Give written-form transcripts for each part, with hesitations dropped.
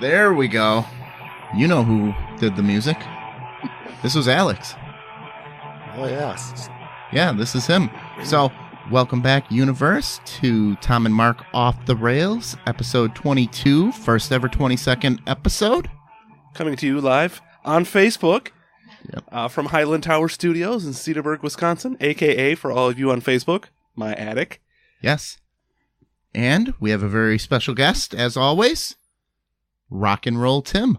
There we go. You know who did the music. This was Alex. Oh, yes. Yeah, this is him. So, welcome back, Universe, to Tom and Mark Off the Rails, episode 22, first ever 22nd episode. Coming to you live on Facebook from Highland Tower Studios in Cedarburg, Wisconsin, a.k.a. for all of you on Facebook, my attic. Yes. And we have a very special guest, as always, Rock and Roll Tim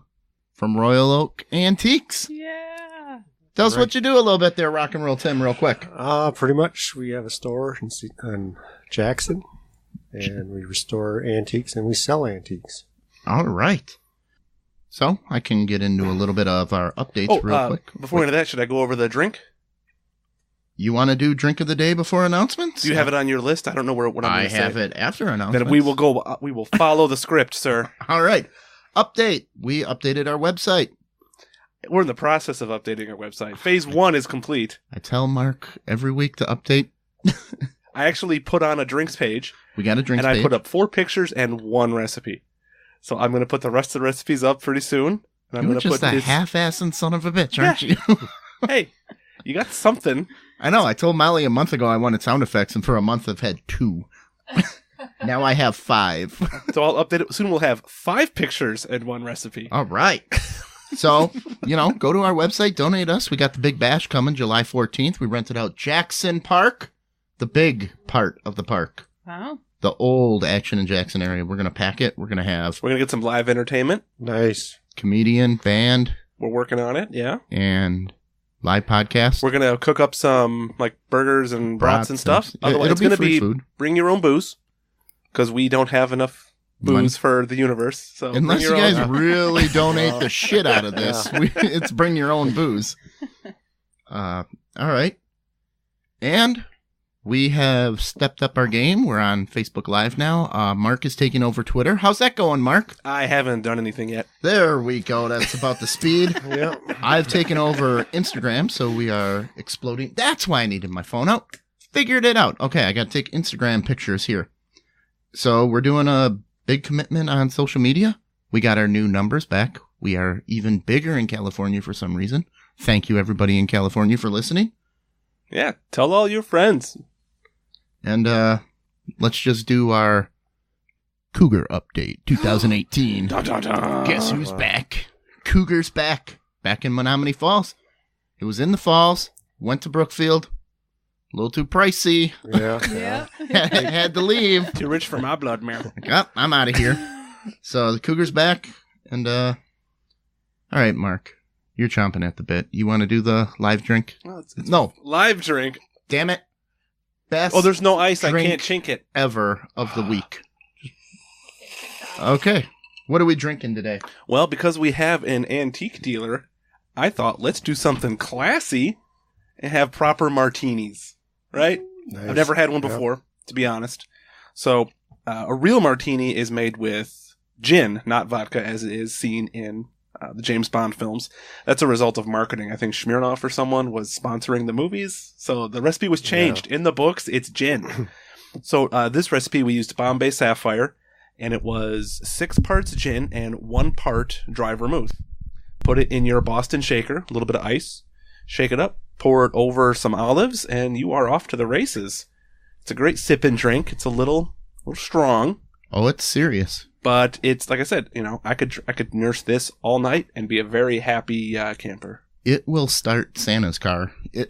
from Royal Oak Antiques. Yeah. Tell us what you do a little bit there, Rock and Roll Tim, real quick. Pretty much, we have a store in Jackson, and we restore antiques, and we sell antiques. All right. So, I can get into a little bit of our updates real quick. Before we get into that, should I go over the drink? You want to do drink of the day before announcements? Do you have it on your list? I don't know what I'm going to say. I have it after announcements. Then we will follow the script, sir. All right. Update. We updated our website. We're in the process of updating our website. Phase 1 is complete. I tell Mark every week to update. I actually put on a drinks page. We got a drinks page. And I put up 4 pictures and 1 recipe. So I'm going to put the rest of the recipes up pretty soon. And I'm You're going to just put a half-assing son of a bitch, aren't you? Hey, you got something. I know. I told Molly a month ago I wanted sound effects, and for a month I've had 2. Now I have 5. So I'll update it. Soon we'll have 5 pictures and 1 recipe. All right. So, go to our website, donate us. We got the big bash coming July 14th. We rented out Jackson Park, the big part of the park. Wow. The old Action in Jackson area. We're going to pack it. We're going to get some live entertainment. Nice. Comedian, band. We're working on it, yeah. And live podcast. We're going to cook up some burgers and brats and stuff. Otherwise, it's going to be food. Bring your own booze, because we don't have enough booze for the universe. So unless you guys really donate the shit out of this, it's bring your own booze. All right. And we have stepped up our game. We're on Facebook Live now. Mark is taking over Twitter. How's that going, Mark? I haven't done anything yet. There we go. That's about the speed. Yeah. I've taken over Instagram, so we are exploding. That's why I needed my phone out. Figured it out. Okay, I got to take Instagram pictures here. So we're doing a big commitment on social media. We got our new numbers back. We are even bigger in California for some reason. Thank you, everybody in California, for listening. Yeah, tell all your friends. And let's just do our Cougar update 2018. Dun, dun, dun. Guess who's back? Cougar's back. Back in Menominee Falls. It was in the falls. Went to Brookfield. A little too pricey. Yeah. Had to leave. Too rich for my blood, man. Oh, I'm out of here. So the Cougar's back. And, all right, Mark. You're chomping at the bit. You want to do the live drink? Well, No. Live drink. Damn it. Best. Oh, there's no ice. I drink can't chink it. Ever of the week. Okay. What are we drinking today? Well, because we have an antique dealer, I thought let's do something classy and have proper martinis. Right? Nice. I've never had one before, to be honest. So, a real martini is made with gin, not vodka, as it is seen in the James Bond films. That's a result of marketing. I think Smirnoff or someone was sponsoring the movies, so the recipe was changed. In the books, it's gin. So, this recipe, we used Bombay Sapphire, and it was 6 parts gin and 1 part dry vermouth. Put it in your Boston shaker, a little bit of ice, shake it up, pour it over some olives, and you are off to the races. It's a great sip and drink. It's a little strong. Oh, it's serious. But it's, like I said, I could nurse this all night and be a very happy camper. It will start Santa's car. And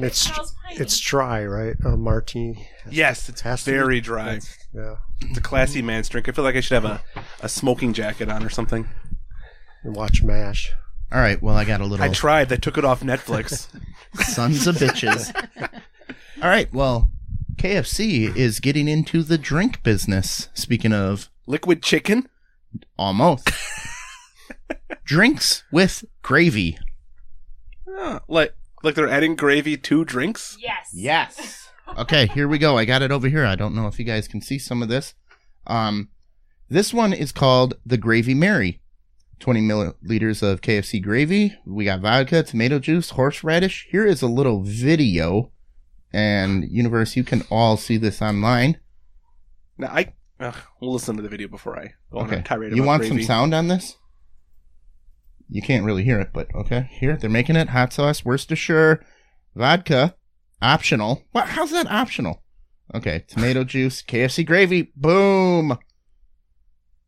it's dry, right? Martini. Yes, it's very dry. Yeah. It's a classy man's drink. I feel like I should have a smoking jacket on or something. And watch MASH. All right, well, I got a little... I tried. They took it off Netflix. Sons of bitches. All right, well, KFC is getting into the drink business. Speaking of... Liquid chicken? Almost. Drinks with gravy. Like they're adding gravy to drinks? Yes. Okay, here we go. I got it over here. I don't know if you guys can see some of this. This one is called the Gravy Mary. 20 milliliters of KFC gravy. We got vodka, tomato juice, horseradish. Here is a little video. And Universe, you can all see this online. Now, We'll listen to the video before I go on Okay. a tirade You about want gravy. some sound on this? You can't really hear it, but okay. Here, they're making it. Hot sauce, Worcestershire, vodka, optional. What? How's that optional? Okay, tomato juice, KFC gravy. Boom.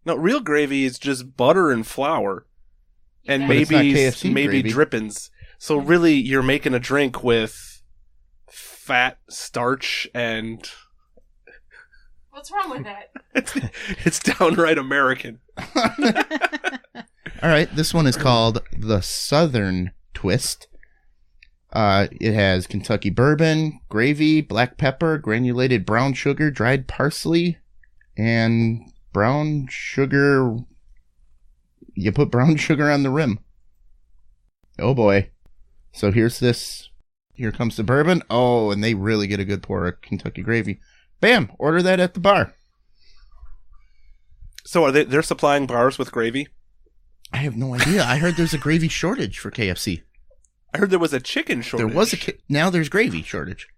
No, real gravy is just butter and flour, and But it's not maybe KFC gravy. drippings. So really, you're making a drink with fat, starch, and What's wrong with that? it's downright American. All right, this one is called the Southern Twist. It has Kentucky bourbon, gravy, black pepper, granulated brown sugar, dried parsley, and brown sugar. You put brown sugar on the rim. Oh boy. So here's this. Here comes the bourbon. Oh, and they really get a good pour of Kentucky gravy. Bam! Order that at the bar. So they're supplying bars with gravy? I have no idea. I heard there's a gravy shortage for KFC. I heard there was a chicken shortage. There was now there's gravy shortage.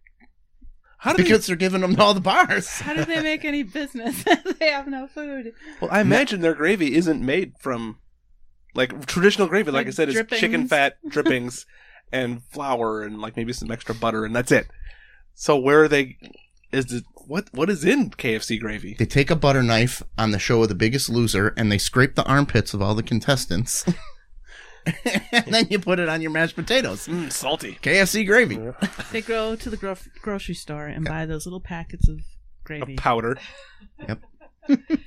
How do Because they're giving them to all the bars. How do they make any business? They have no food. Well, I imagine their gravy isn't made from like traditional gravy. Like Like I said, it's drippings. chicken fat drippings and flour and like maybe some extra butter, and that's it. So where are they? What is in KFC gravy? They take a butter knife on the show of The Biggest Loser and they scrape the armpits of all the contestants. And then you put it on your mashed potatoes. Salty. KFC gravy. They go to the grocery store and buy those little packets of gravy. Powder.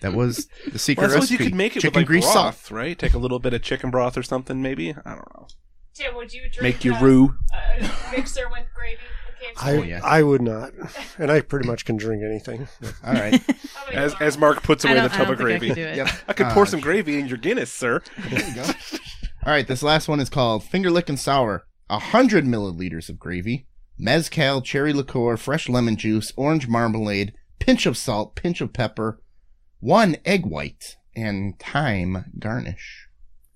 That was the secret Well, I suppose recipe. you could make it Chicken with like grease broth, salt. right? Take a little bit of chicken broth or something, maybe. I don't know. Tim, would you drink Make your roux. a mixer with gravy? with KFC? Oh, yeah. I would not. And I pretty much can drink anything. All right. How many As Mark puts I away don't, the I tub don't of think I gravy. could do it. Yep. I could pour some gravy in your Guinness, sir. There you go. All right, this last one is called Finger Lickin' Sour. 100 milliliters of gravy, mezcal, cherry liqueur, fresh lemon juice, orange marmalade, pinch of salt, pinch of pepper, 1 egg white, and thyme garnish.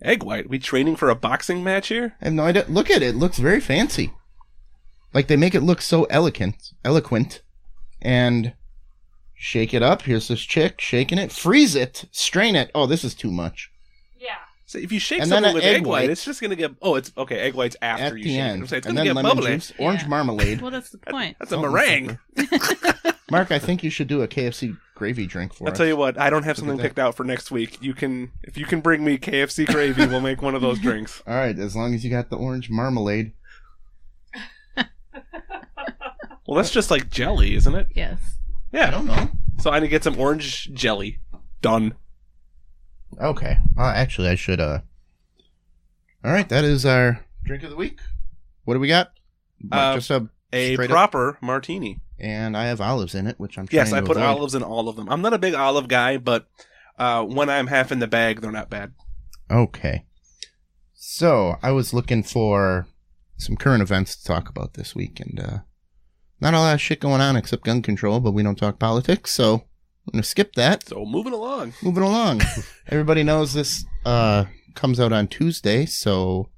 Egg white. We training for a boxing match here? I have no idea. Look at it. It looks very fancy. Like they make it look so eloquent. And shake it up. Here's this chick shaking it. Freeze it. Strain it. Oh, this is too much. Yeah. So if you shake And then something an with egg egg white, white. it's just going to get... Oh, it's okay. Egg white's after At you the shake end. it. So it's And going to then get lemon bubbly. juice, orange Yeah. marmalade. Well, that's the point. That's a Salt and meringue. pepper. Mark, I think you should do a KFC gravy drink for I'll us. tell you what. I don't have something at that. picked out for next week. If you can bring me KFC gravy, we'll make one of those drinks. All right, as long as you got the orange marmalade. Well, that's just like jelly, isn't it? Yes. Yeah. I don't know. So I need to get some orange jelly. Done. Okay. Actually, I should. All right, that is our drink of the week. What do we got? Just a straight up, Proper martini. and I have olives in it, which I'm trying Yes, to I put avoid. olives in all of them. I'm not a big olive guy, but when I'm half in the bag, they're not bad. Okay. So I was looking for some current events to talk about this week, and not a lot of shit going on except gun control, but we don't talk politics, so I'm gonna skip that. So moving along. Moving along. Everybody knows this comes out on Tuesday, so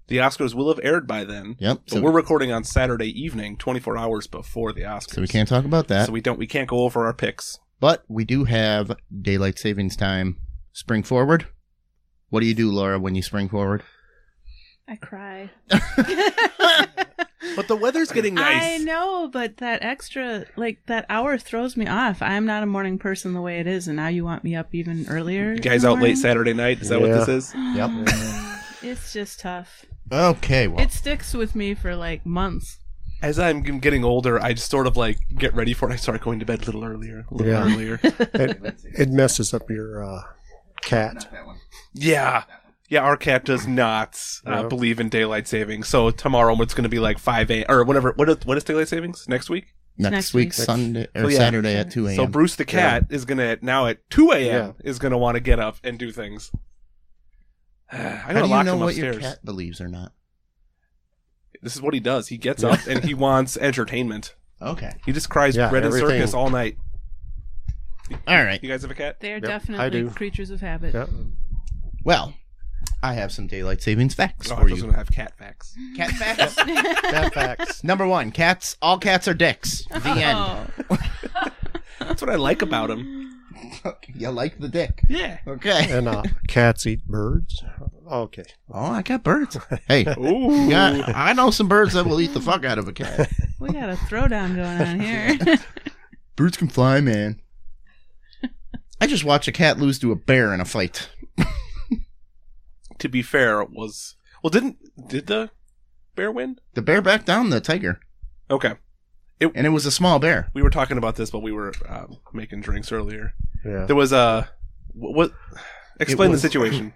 The Oscars will have aired by then. yep. But we're recording on Saturday evening, 24 hours before the Oscars. So we can't talk about that. So we can't go over our picks. But we do have daylight savings time spring forward. What do you do, Laura, when you spring forward? I cry. But the weather's getting nice. I know, but that extra, like, that hour throws me off. I'm not a morning person the way it is, and now you want me up even earlier. You guys in the out late morning? Saturday night? Is that what Yeah. this is? Yep. It's just tough. Okay, well. It sticks with me for, like, months. As I'm getting older, I just sort of like get ready for it. I start going to bed a little earlier. Yeah. Earlier. It messes up your cat. Yeah. Yeah, our cat does not No. believe in daylight savings. So tomorrow it's going to be like 5 a.m. or whatever. What is daylight savings? Next week? next next week, week. Sunday or So, yeah. Saturday at 2 a.m. So Bruce the cat is going to, now at 2 a.m., is going to want to get up and do things. I'm How going do to you lock know him what upstairs. your cat believes or not? This is what he does. He gets up and he wants entertainment. Okay. He just cries Yeah, bread and everything. circus all night. All right. You guys have a cat? They are Yep, I definitely do. creatures of habit. Yeah. Well, I have some daylight savings facts No, I for was you. going to have cat facts. Cat facts. Cat facts. Number 1, all cats are dicks. The end. Oh. That's what I like about him. You like the dick. Yeah. Okay. And cats eat birds. Okay. Oh, I got birds. Hey, Ooh. yeah, I know some birds that will eat the fuck out of a cat. We got a throwdown going on here. Birds can fly, man. I just watched a cat lose to a bear in a fight. To be fair, it was... Well, did the bear win? The bear backed down the tiger, Okay. and it was a small bear. We were talking about this, but we were making drinks earlier. Yeah. There was a... What? Explain was- the situation.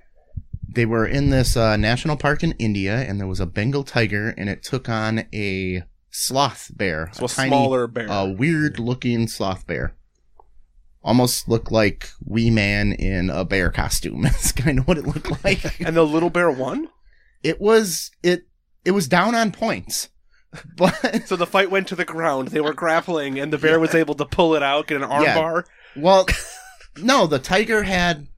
They were in this national park in India, and there was a Bengal tiger, and it took on a sloth bear. So a tiny, smaller bear. weird-looking sloth bear. Almost looked like Wee Man in a bear costume. That's kind of what it looked like. And the little bear won? It was down on points, but So the fight went to the ground. They were grappling, and the bear was able to pull it out, get an arm Yeah. bar. well, no, the tiger had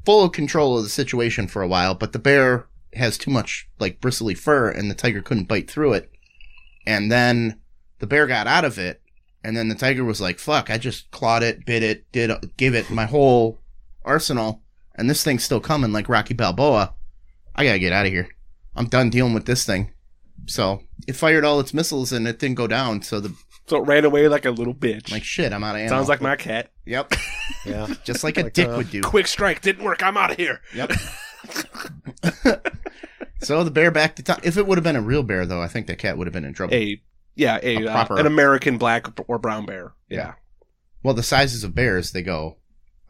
full control of the situation for a while, but the bear has too much like bristly fur, and the tiger couldn't bite through it. And then the bear got out of it, and then the tiger was like, "Fuck! I just clawed it, bit it, give it my whole arsenal, and this thing's still coming like Rocky Balboa. I gotta get out of here. I'm done dealing with this thing." So it fired all its missiles, and it didn't go down. So it ran away like a little bitch. like shit. I'm out of ammo. Sounds like my cat. Yep, Yeah. just like a Like, dick would do. Quick strike. Didn't work. I'm out of here. Yep. So the bear backed to town. If it would have been a real bear, though, I think that cat would have been in trouble. An American black or brown bear. Yeah. Well, the sizes of bears, they go,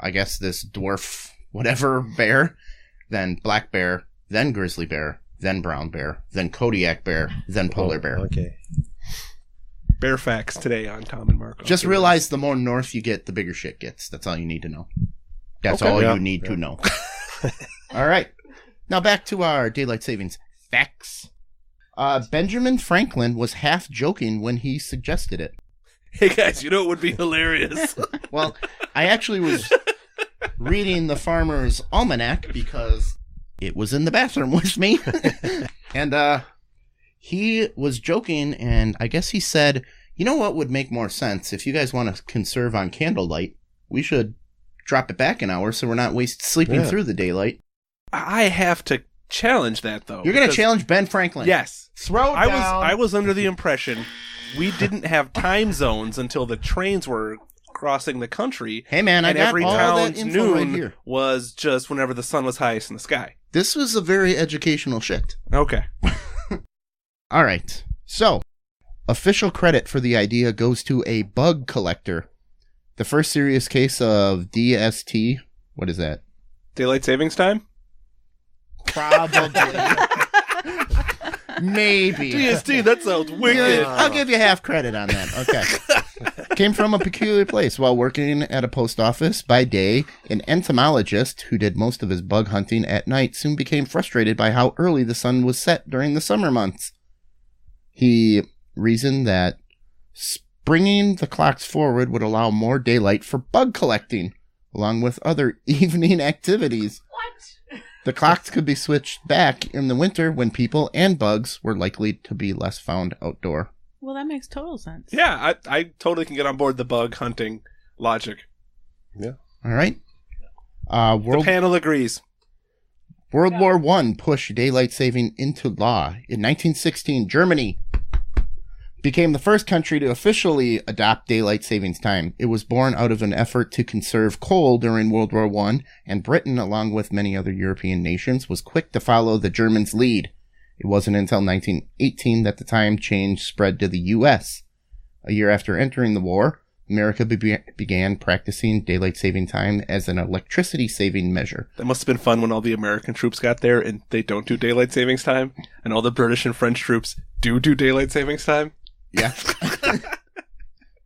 I guess this dwarf whatever bear, then black bear, then grizzly bear, then brown bear, then Kodiak bear, then polar bear. Okay. Bear facts today on Tom and Marco. Just realize the more north you get, the bigger shit gets. That's all you need to know. That's Okay. all Yeah. you need to know. All right. Now back to our daylight savings facts. Benjamin Franklin was half joking when he suggested it. Hey guys, you know what would be hilarious? Well, I actually was reading the Farmer's Almanac because it was in the bathroom with me. And he was joking, and I guess he said, you know what would make more sense? If you guys want to conserve on candlelight, we should drop it back an hour so we're not sleeping Yeah. through the daylight. I have to challenge that though. You're going to because- challenge Ben Franklin. Yes. Throw it down. I was under the impression we didn't have time zones until the trains were crossing the country. Hey, man, I And got every all that town's info noon right here. was just whenever the sun was highest in the sky. This was a very educational shit. Okay. All right. So, official credit for the idea goes to a bug collector. The first serious case of DST, what is that? Daylight savings time? Probably. Maybe. DST, that sounds wicked. Yeah, I'll give you half credit on that. Okay. Came from a peculiar place. While working at a post office by day, an entomologist who did most of his bug hunting at night soon became frustrated by how early the sun was set during the summer months. He reasoned that bringing the clocks forward would allow more daylight for bug collecting, along with other evening activities. What? The clocks could be switched back in the winter when people and bugs were likely to be less found outdoor. Well, that makes total sense. Yeah, I totally can get on board the bug hunting logic. All right. The World panel agrees. War I pushed daylight saving into law. In 1916, Germany became the first country to officially adopt daylight savings time. It was born out of an effort to conserve coal during World War I, and Britain, along with many other European nations, was quick to follow the Germans' lead. It wasn't until 1918 that the time change spread to the U.S. A year after entering the war, America began practicing daylight saving time as an electricity saving measure. That must have been fun when all the American troops got there and they don't do daylight savings time, and all the British and French troops do daylight savings time. Yeah.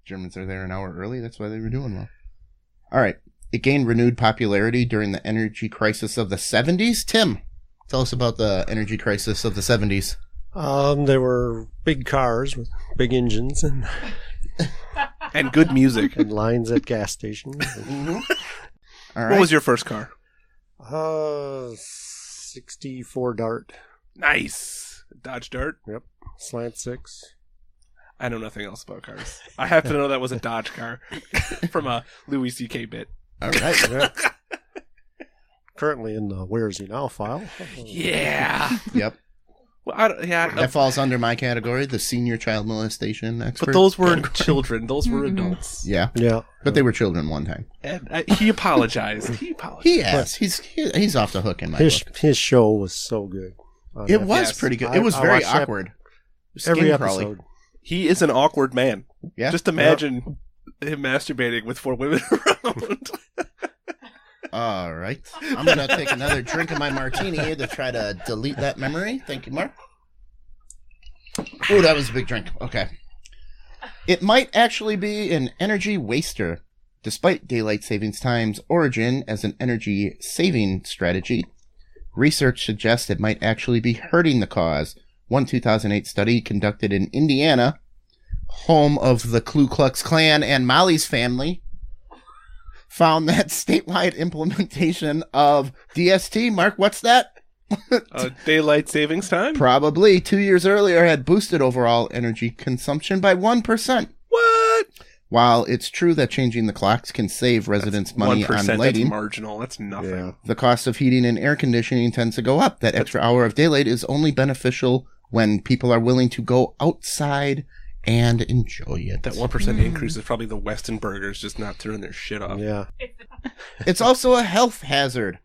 Germans are there an hour early. That's why they were doing well. All right. It gained renewed popularity during the energy crisis of the 70s. Tim, tell us about the energy crisis of the 70s. There were big cars with big engines and And good music. lines at gas stations. All right. What was your first car? 64 Dart. Nice. Dodge Dart? Yep. Slant 6. I know nothing else about cars. I happen to know that was a Dodge car from a Louis C.K. bit. All right. Yeah. Currently in the Where Is He Now file. Yeah. Yep. Well, That falls under my category, the senior child molestation expert. but those weren't category. children. Those were adults. Yeah, Yeah. but they were children one time. And he apologized. He apologized. He has. He's off the hook in my book. His show was so good. on It that. was Yes. pretty good. I- It was I very watched that awkward. Every Skin crawly. episode. He is an awkward man. Yeah. Just imagine him masturbating with 4 women around. All right. I'm going to take another drink of my martini to try to delete that memory. Thank you, Mark. Oh, that was a big drink. Okay. It might actually be an energy waster. Despite daylight savings time's origin as an energy saving strategy, research suggests it might actually be hurting the cause. One 2008 study conducted in Indiana, home of the Ku Klux Klan and Molly's family, found that statewide implementation of DST, Mark, what's that? Daylight savings time? Probably 2 years earlier had boosted overall energy consumption by 1%. What? While it's true that changing the clocks can save residents money 1%, on that's lighting, marginal. That's nothing. Yeah. the cost of heating and air conditioning tends to go up. That extra hour of daylight is only beneficial when people are willing to go outside and enjoy it. That 1% increase is probably the Weston burgers just not turning their shit off. Yeah. It's also a health hazard.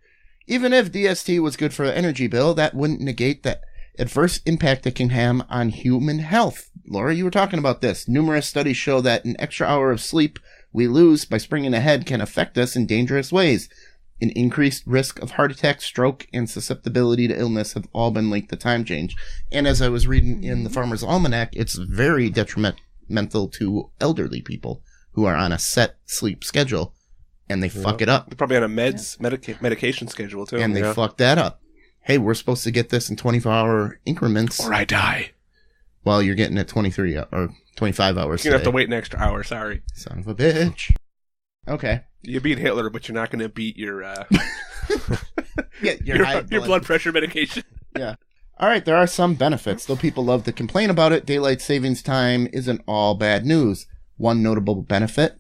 Even if DST was good for the energy bill, that wouldn't negate the adverse impact it can have on human health. Laura, you were talking about this. Numerous studies show that an extra hour of sleep we lose by springing ahead can affect us in dangerous ways. An increased risk of heart attack, stroke, and susceptibility to illness have all been linked to time change. And as I was reading in the Farmer's Almanac, it's very detrimental to elderly people who are on a set sleep schedule, and they fuck it up. They're probably on a medication schedule, too. And they Yeah. fuck that up. Hey, we're supposed to get this in 24-hour increments. Or I die. Well, you're getting it 23 or 25 hours You're going to have to today. wait an extra hour, sorry. Son of a bitch. Okay. You beat Hitler, but you're not going to beat your Yeah, your blood pressure medication. Yeah. All right, there are some benefits. Though people love to complain about it, daylight savings time isn't all bad news. One notable benefit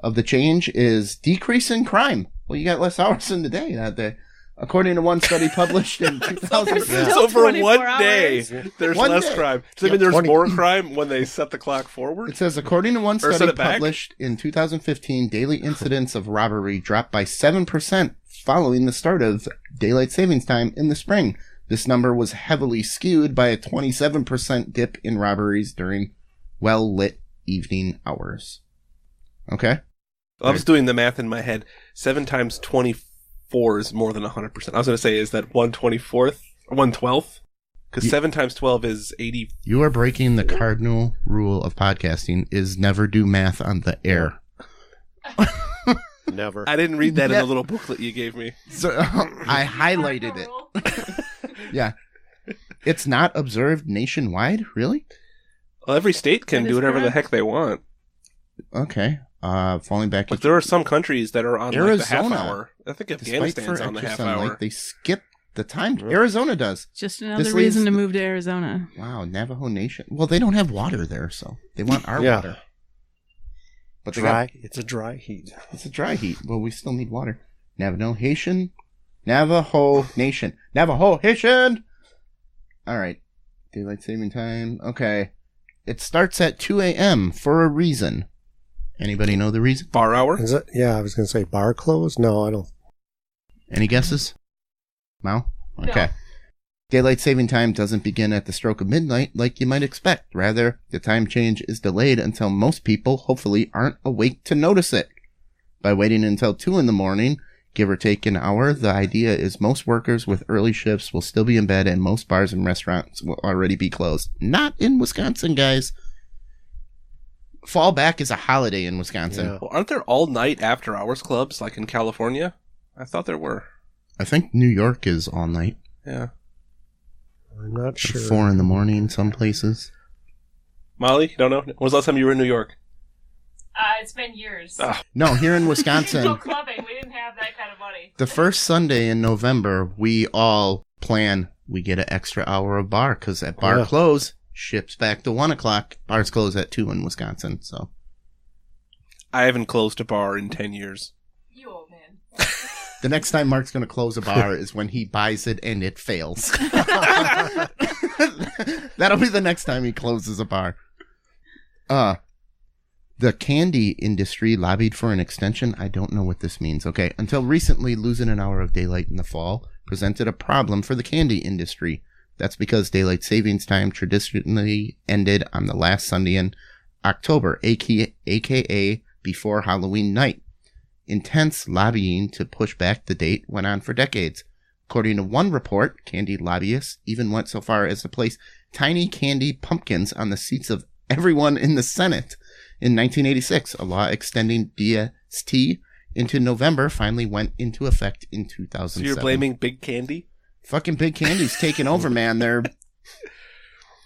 of the change is decrease in crime. Well, you got less hours in the day that day. According to one study published in 2000. Still So for 24 one day, there's One less day. crime. Does that mean Yep. there's 20 more crime when they set the clock It forward? says, according to one Or set study it back? published in 2015, daily incidents of robbery dropped by 7% following the start of daylight savings time in the spring. This number was heavily skewed by a 27% dip in robberies during well-lit evening hours. Okay? I was doing the math in my head. 7 times 24 is more than 100%. I was going to say, is that 1/24th or 1/12th? Because 7 times 12 is 80. You are breaking the cardinal rule of podcasting is never do math on the air. Never. I didn't read that in Yeah. the little booklet you gave me. So I highlighted it. Yeah. It's not observed nationwide? Really? Well, every state can That do is whatever the correct. heck they want. Okay. Falling back But there are some countries that are on like the half Arizona. hour. I think despite Afghanistan's for on the extra half sunlight, hour. they skip the time. Arizona does. Just another This reason leaves- to move to Arizona. Wow, Navajo Nation. Well, they don't have water there, so they want our Yeah. water. But they Dry. got, It's a dry heat. it's a dry heat. Well, we still need water. Navajo Nation. Navajo Nation. Navajo Nation! All right. Daylight saving time. Okay. It starts at 2 a.m. for a reason. Anybody know the reason? Bar hour? Is it? Yeah, I was going to say bar close. No, I don't. Any guesses? Mao? No. Okay. Daylight saving time doesn't begin at the stroke of midnight like you might expect. Rather, the time change is delayed until most people, hopefully, aren't awake to notice it. By waiting until 2 in the morning, give or take an hour, the idea is most workers with early shifts will still be in bed and most bars and restaurants will already be closed. Not in Wisconsin, guys. Fall back is a holiday in Wisconsin. Yeah. Well, aren't there all night after hours clubs like in California? I thought there were. I think New York is all night. Yeah. I'm not sure. 4 in the morning, some places. Molly, you don't know? When was the last time you were in New York? It's been years. Ah. No, here in We didn't go Wisconsin, clubbing. We didn't have that kind of money. the first Sunday in November, we all plan, we get an extra hour of bar, because at bar Yeah. close, ships back to 1 o'clock. Bars close at 2 in Wisconsin, so. I haven't closed a bar in 10 years. You old The next time Mark's going to close a bar is when he buys it and it fails. That'll be the next time he closes a bar. The candy industry lobbied for an extension. I don't know what this means. Okay. Until recently, losing an hour of daylight in the fall presented a problem for the candy industry. That's because daylight savings time traditionally ended on the last Sunday in October, aka before Halloween night. Intense lobbying to push back the date went on for decades. According to one report, candy lobbyists even went so far as to place tiny candy pumpkins on the seats of everyone in the Senate. In 1986, a law extending DST into November finally went into effect in 2007. So you're blaming Big Candy? Fucking Big Candy's taking over, man. We're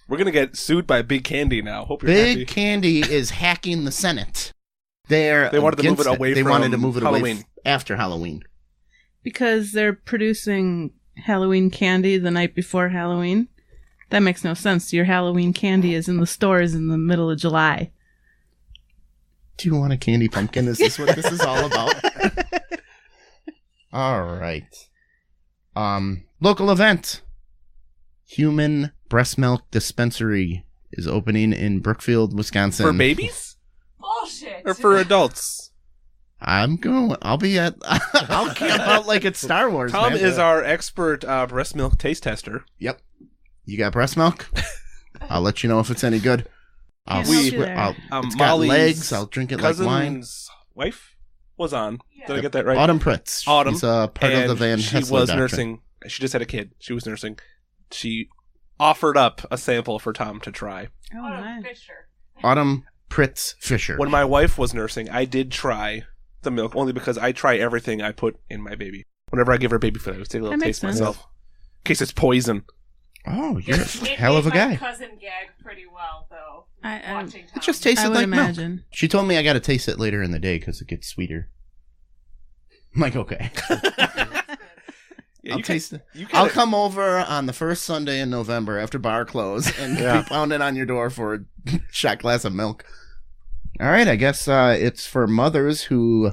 going to get sued by Big Candy now. Hope you're Big happy. Candy is hacking the Senate. They wanted to move it away They from wanted to move it away Halloween. after Halloween. Because they're producing Halloween candy the night before Halloween. That makes no sense. Your Halloween candy is in the stores in the middle of July. Do you want a candy pumpkin? Is this what this is all about? All right. Local event. Human breast milk dispensary is opening in Brookfield, Wisconsin. For babies? Bullshit. Or for adults? I'll be at, I'll camp out like it's Star Wars, Tom man. is our expert breast milk taste tester. Yep. You got breast milk? I'll let you know if it's any good. Can't help you there. It's got Molly's legs. I'll drink it like wine. cousin's wife was on. Yeah. Did I get that right? Autumn Pritz. Autumn. She's part of the And Van she Hessler was doctrine. nursing. She just had a kid. She was nursing. She offered up a sample for Tom to try. Oh, Autumn nice. Fisher. Autumn Pritz Fisher. When my wife was nursing, I did try the milk only because I try everything I put in my baby. Whenever I give her baby food, I always take a little That taste makes sense. myself. In case it's poison. Oh, you're a It hell of a made my guy. cousin gag pretty well, though. I- watching Tom. It just tasted I would like milk. imagine. She told me I got to taste it later in the day because it gets sweeter. I'm like, okay. Yeah, I'll you taste it. You I'll come over on the first Sunday in November after bar close and Yeah. be pounding on your door for a shot glass of milk. All right, I guess it's for mothers who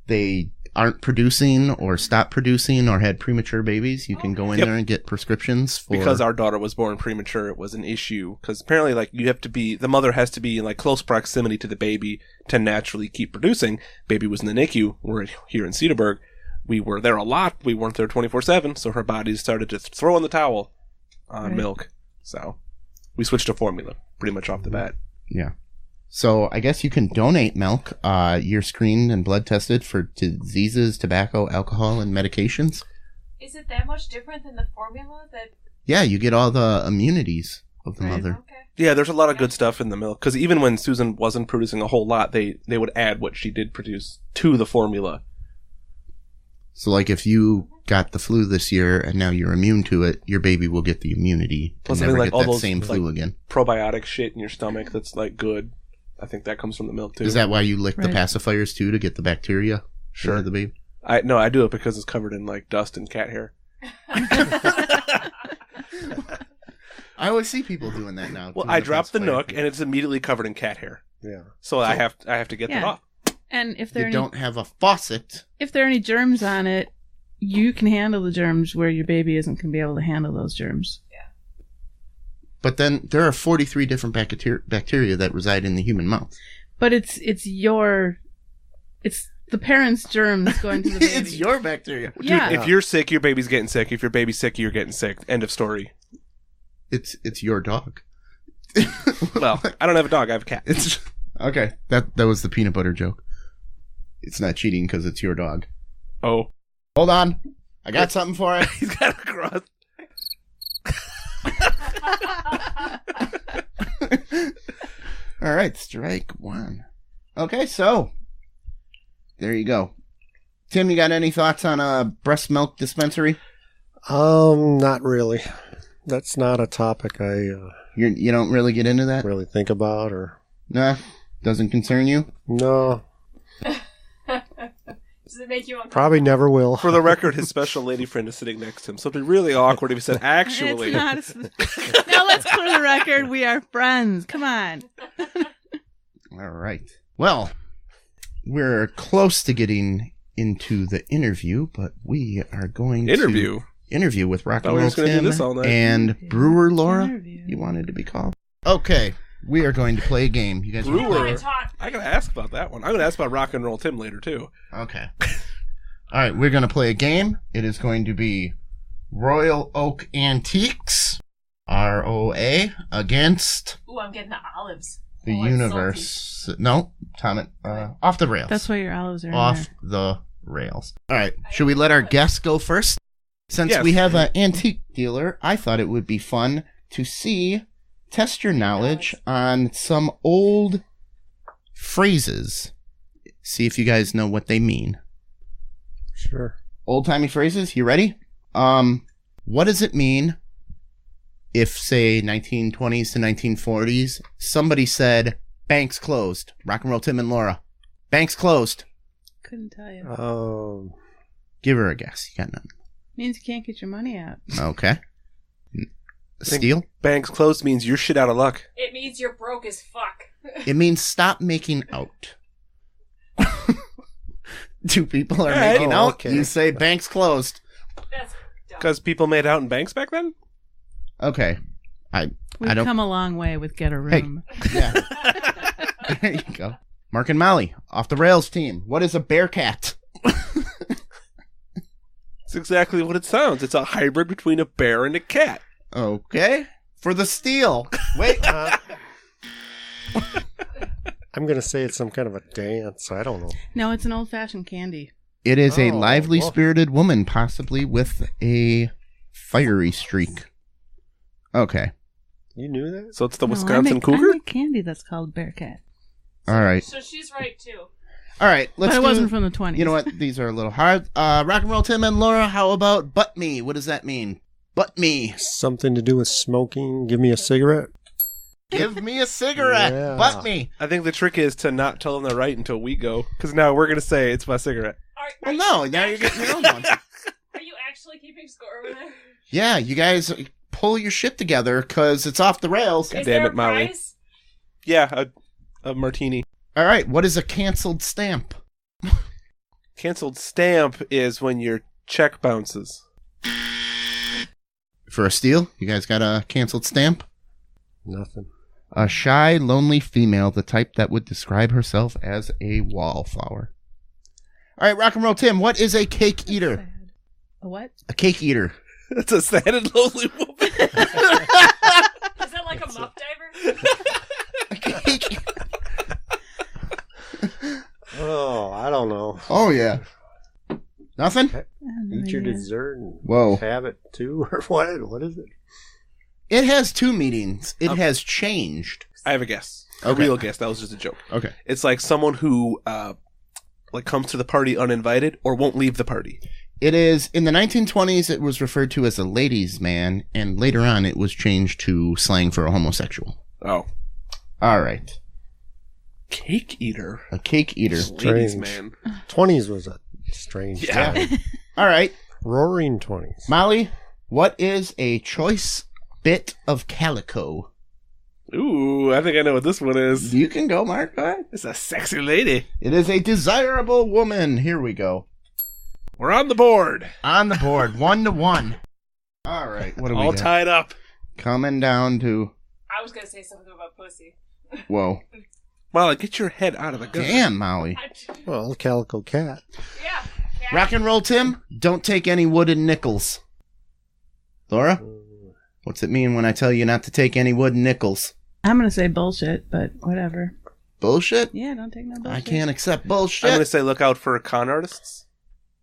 they aren't producing or stopped producing or had premature babies. You can go in Yep. there and get prescriptions for Because our daughter was born premature, it was an issue. Because apparently, like, the mother has to be in like close proximity to the baby to naturally keep producing. Baby was in the NICU. We're here in Cedarburg. We were there a lot. We weren't there 24/7, so her body started to throw in the towel on Right. milk. So we switched to formula pretty much off the bat. Yeah. So I guess you can donate milk. You're screened and blood tested for diseases, tobacco, alcohol, and medications. Is it that much different than the formula? That Yeah, you get all the immunities of the Right. mother. okay? Yeah, there's a lot of good stuff in the milk. Because even when Susan wasn't producing a whole lot, they would add what she did produce to the formula. So like if you got the flu this year and now you're immune to it, your baby will get the immunity to Plus, I never think, like, get all that those, same flu like, again. Probiotic shit in your stomach that's like good. I think that comes from the milk too. Is that why you lick the Right. pacifiers too to get the bacteria? Sure. out of the baby. I do it because it's covered in like dust and cat hair. I always see people doing that now. Well, too, I drop the pacifier nook thing. and it's immediately covered in cat hair. Yeah. So I have to get that Yeah. off. And if there you are don't have a faucet. if there are any germs on it, you can handle the germs where your baby isn't going to be able to handle those germs. But then there are 43 different bacteria that reside in the human mouth. But it's the parent's germs going to the baby. It's your bacteria. Yeah. If you're sick, your baby's getting sick. If your baby's sick, you're getting sick. End of story. It's your dog. Well, I don't have a dog. I have a cat. It's okay. That was the peanut butter joke. It's not cheating because it's your dog. Oh. Hold on, I got something for it. He's got a cross. All right, strike one. Okay, so there you go. Tim, you got any thoughts on a breast milk dispensary? Not really. That's not a topic I You don't really get into that? really think about or Nah, doesn't concern you? no, Does it make you uncomfortable? probably never will. For the record, his special lady friend is sitting next to him. So it'd be really awkward if he said, actually. It's not now let's clear the record. We are friends. Come on. All right. Well, we're close to getting into the interview, but we are going to interview with Rock and Thought we were Roll just gonna do Tim this all night. and Brewer Laura. Interview. You wanted to be called. Okay, we are going to play a game. You guys Brewer. I wanna talk. I gotta ask about that one. I'm gonna ask about Rock and Roll Tim later too. Okay. All right, we're going to play a game. It is going to be Royal Oak Antiques, ROA, against Ooh, I'm getting the olives. the Oh, I'm universe. No, Tom, off the rails. That's why your olives are in Off there. the rails. All right, should we let our guests go first? Since Yes. we have an antique dealer, I thought it would be fun to test your knowledge on some old phrases. See if you guys know what they mean. Sure. Old-timey phrases, you ready? What does it mean if, say, 1920s to 1940s, somebody said, "Bank's closed"? Rock and Roll Tim and Laura. Bank's closed. Couldn't tell you. Give her a guess. You got none. Means you can't get your money out. Okay. Steal? Banks closed means you're shit out of luck. It means you're broke as fuck. It means stop making out. Two people are Alright. making Oh, out. okay. You say bank's closed. That's dumb. Because people made out in banks back then? Okay. We've don't- come a long way with Get a Hey. Room. Yeah. There you go. Mark and Molly, off the rails team. What is a bearcat? It's exactly what it sounds. It's a hybrid between a bear and a cat. Okay. For the steal. Wait. I'm going to say it's some kind of a dance. I don't know. No, it's an old-fashioned candy. It is a Oh, lively well. spirited woman, possibly with a fiery streak. Okay. You knew that? So it's the No, Wisconsin I make Cougar? candy that's called Bearcat. All right. So she's right too. All right. Let's But it do- wasn't from the 20s. You know what? These are a little hard. Rock and Roll Tim and Laura, how about butt me? What does that mean? Butt me. Something to do with smoking. Give me a cigarette. Give me a cigarette. Yeah. Butt me. I think the trick is to not tell them they're right until we go. Because now we're going to say it's my cigarette. Are Well, no. Now you're getting your own one. Are you actually keeping score with it? Yeah, you guys pull your shit together because it's off the rails. God Is damn there it, a Molly. prize? Yeah, a martini. All right. What is a canceled stamp? Canceled stamp is when your check bounces. For a steal, you guys got a canceled stamp? Nothing. A shy, lonely female, the type that would describe herself as a wallflower. All right, Rock and Roll Tim, what is a cake eater? Sad. A what? A cake eater. That's a sad and lonely woman. Is that like a muff diver? A cake. Oh, I don't know. Oh, yeah. Nothing? I have no Eat your idea. dessert and Whoa. have it too, or what? What is it? It has two meanings. It has changed. I have a guess. A Okay. real guess. That was just a joke. Okay. It's like someone who like comes to the party uninvited or won't leave the party. It is, in the 1920s, it was referred to as a ladies' man, and later on it was changed to slang for a homosexual. Oh. All right. Cake eater. A cake eater. Ladies, Strange. man. 20s was a strange Yeah. time. All right. Roaring 20s. Molly, what is a choice bit of calico? Ooh, I think I know what this one is. You can go, Mark. Go ahead. It's a sexy lady. It is a desirable woman. Here we go. We're on the board. On the board, 1-1. All right. What do we All got? tied up. Coming down to, I was gonna say something about pussy. whoa. Molly, get your head out of the gun. Damn, Molly. Well, Calico Cat. Yeah. cat. Rock and roll, Tim. Don't take any wooden nickels. Laura, what's it mean when I tell you not to take any wooden nickels? I'm going to say bullshit, but whatever. Bullshit? Yeah, don't take no bullshit. I can't accept I'm going bullshit. to say look out for con artists.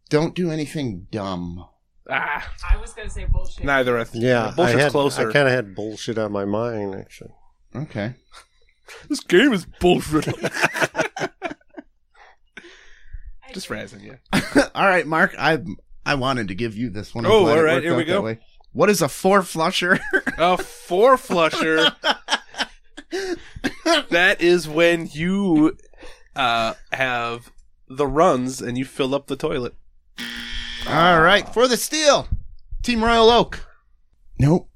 Don't do anything dumb. Ah, I was gonna say bullshit. neither. Yeah, Bullshit's closer. I kind of had bullshit on my mind, actually. Okay. This game is bullshit. I Just agree. razzing you. All right, Mark. I wanted to give you this one. I'm Oh, glad all it right, worked here we out that go. way. What is a four flusher? A four flusher. That is when you have the runs and you fill up the toilet. All right, for the steal, Team Royal Oak. Nope.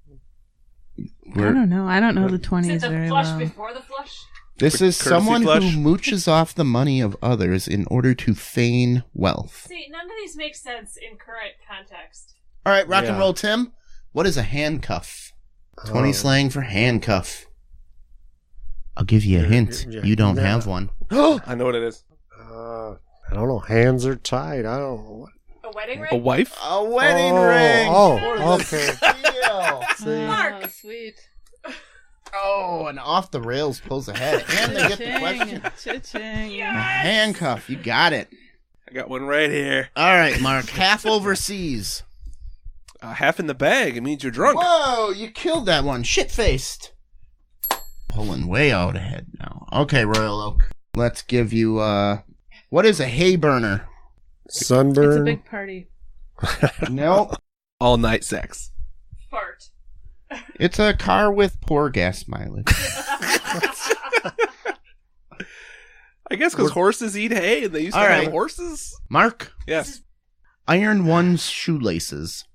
I don't know. I don't know the Is 20s it the very flush well. before the flush? This is Courtesy someone flush. who mooches off the money of others in order to feign wealth. See, none of these make sense in current context. All right, rock and Yeah. roll, Tim. What is a handcuff? 20 Oh. slang for handcuff. I'll give you a hint. yeah, You don't yeah. have one. I know what it is. I don't know. Hands are tied. I don't know. A wedding ring? A wife? A wedding Oh, ring. oh, okay. Steal. See? Mark. Oh, sweet. Oh, and off the rails pulls ahead. And they get the question. Cha-ching. A Yes! handcuff. You got it. I got one right here. All right, Mark. Half overseas. Half in the bag. It means you're drunk. Whoa, you killed that one. Shit-faced. Pulling way out ahead now. Okay, Royal Oak. Let's give you, what is a hay burner? It's a Sunburn. big party. Nope. All night sex. Fart. It's a car with poor gas mileage. I guess because horses eat hay and they used to All have right. horses. Mark, Yes. iron one's shoelaces.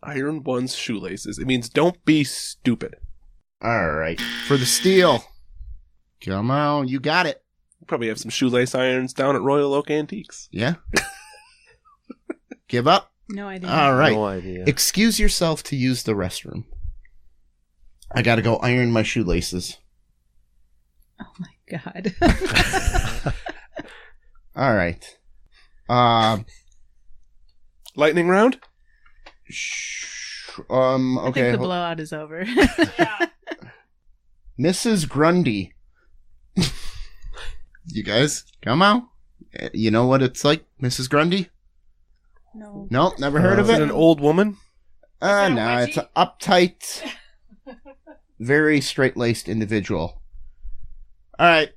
Iron one's shoelaces. It means don't be stupid. All right. For the steal. Come on, you got it. We probably have some shoelace irons down at Royal Oak Antiques. Yeah? Give up? No idea. All right. No idea. Excuse yourself to use the restroom. I gotta go iron my shoelaces. Oh my god. All right. Lightning round? I Okay. think the blowout is over. Yeah. Mrs. Grundy. You guys, come on. You know what it's like, Mrs. Grundy? No. Nope, never heard of Is it it. an old woman? Is it a No, wedgie? it's an uptight, very straight-laced individual. All right,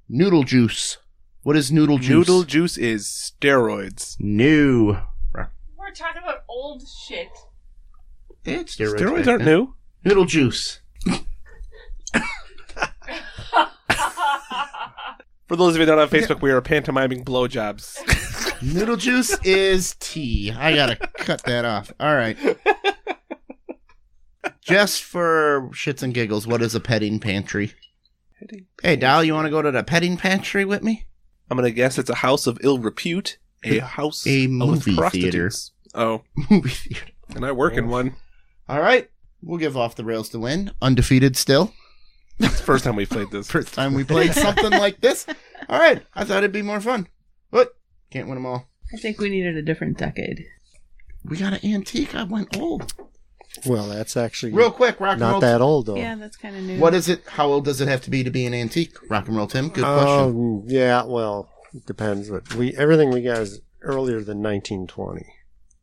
noodle juice. What is noodle juice? Noodle juice is steroids. New. We're talking about old shit. It's Steroids aren't new. Noodle juice. For those of you that don't have Facebook, we are pantomiming blowjobs. Noodle juice is tea. I gotta cut that off. All right. Just for shits and giggles, what is a petting pantry? Hey, Dal, you want to go to the petting pantry with me? I'm going to guess it's a house of ill repute. A house A with movie prostitutes. Oh, Movie theater. and I work in one. All right. We'll give off the rails to win. Undefeated still. It's the first time we played this. First time we played something like this. All right. I thought it'd be more fun. But can't win them all. I think we needed a different decade. We got an antique. I went old. Well, that's actually Real quick, rock and roll. not that old, though. Yeah, that's kind of new. What is it? How old does it have to be to be an antique? Rock and roll, Tim. Good question. Yeah, well, it depends. But everything we got is earlier than 1920.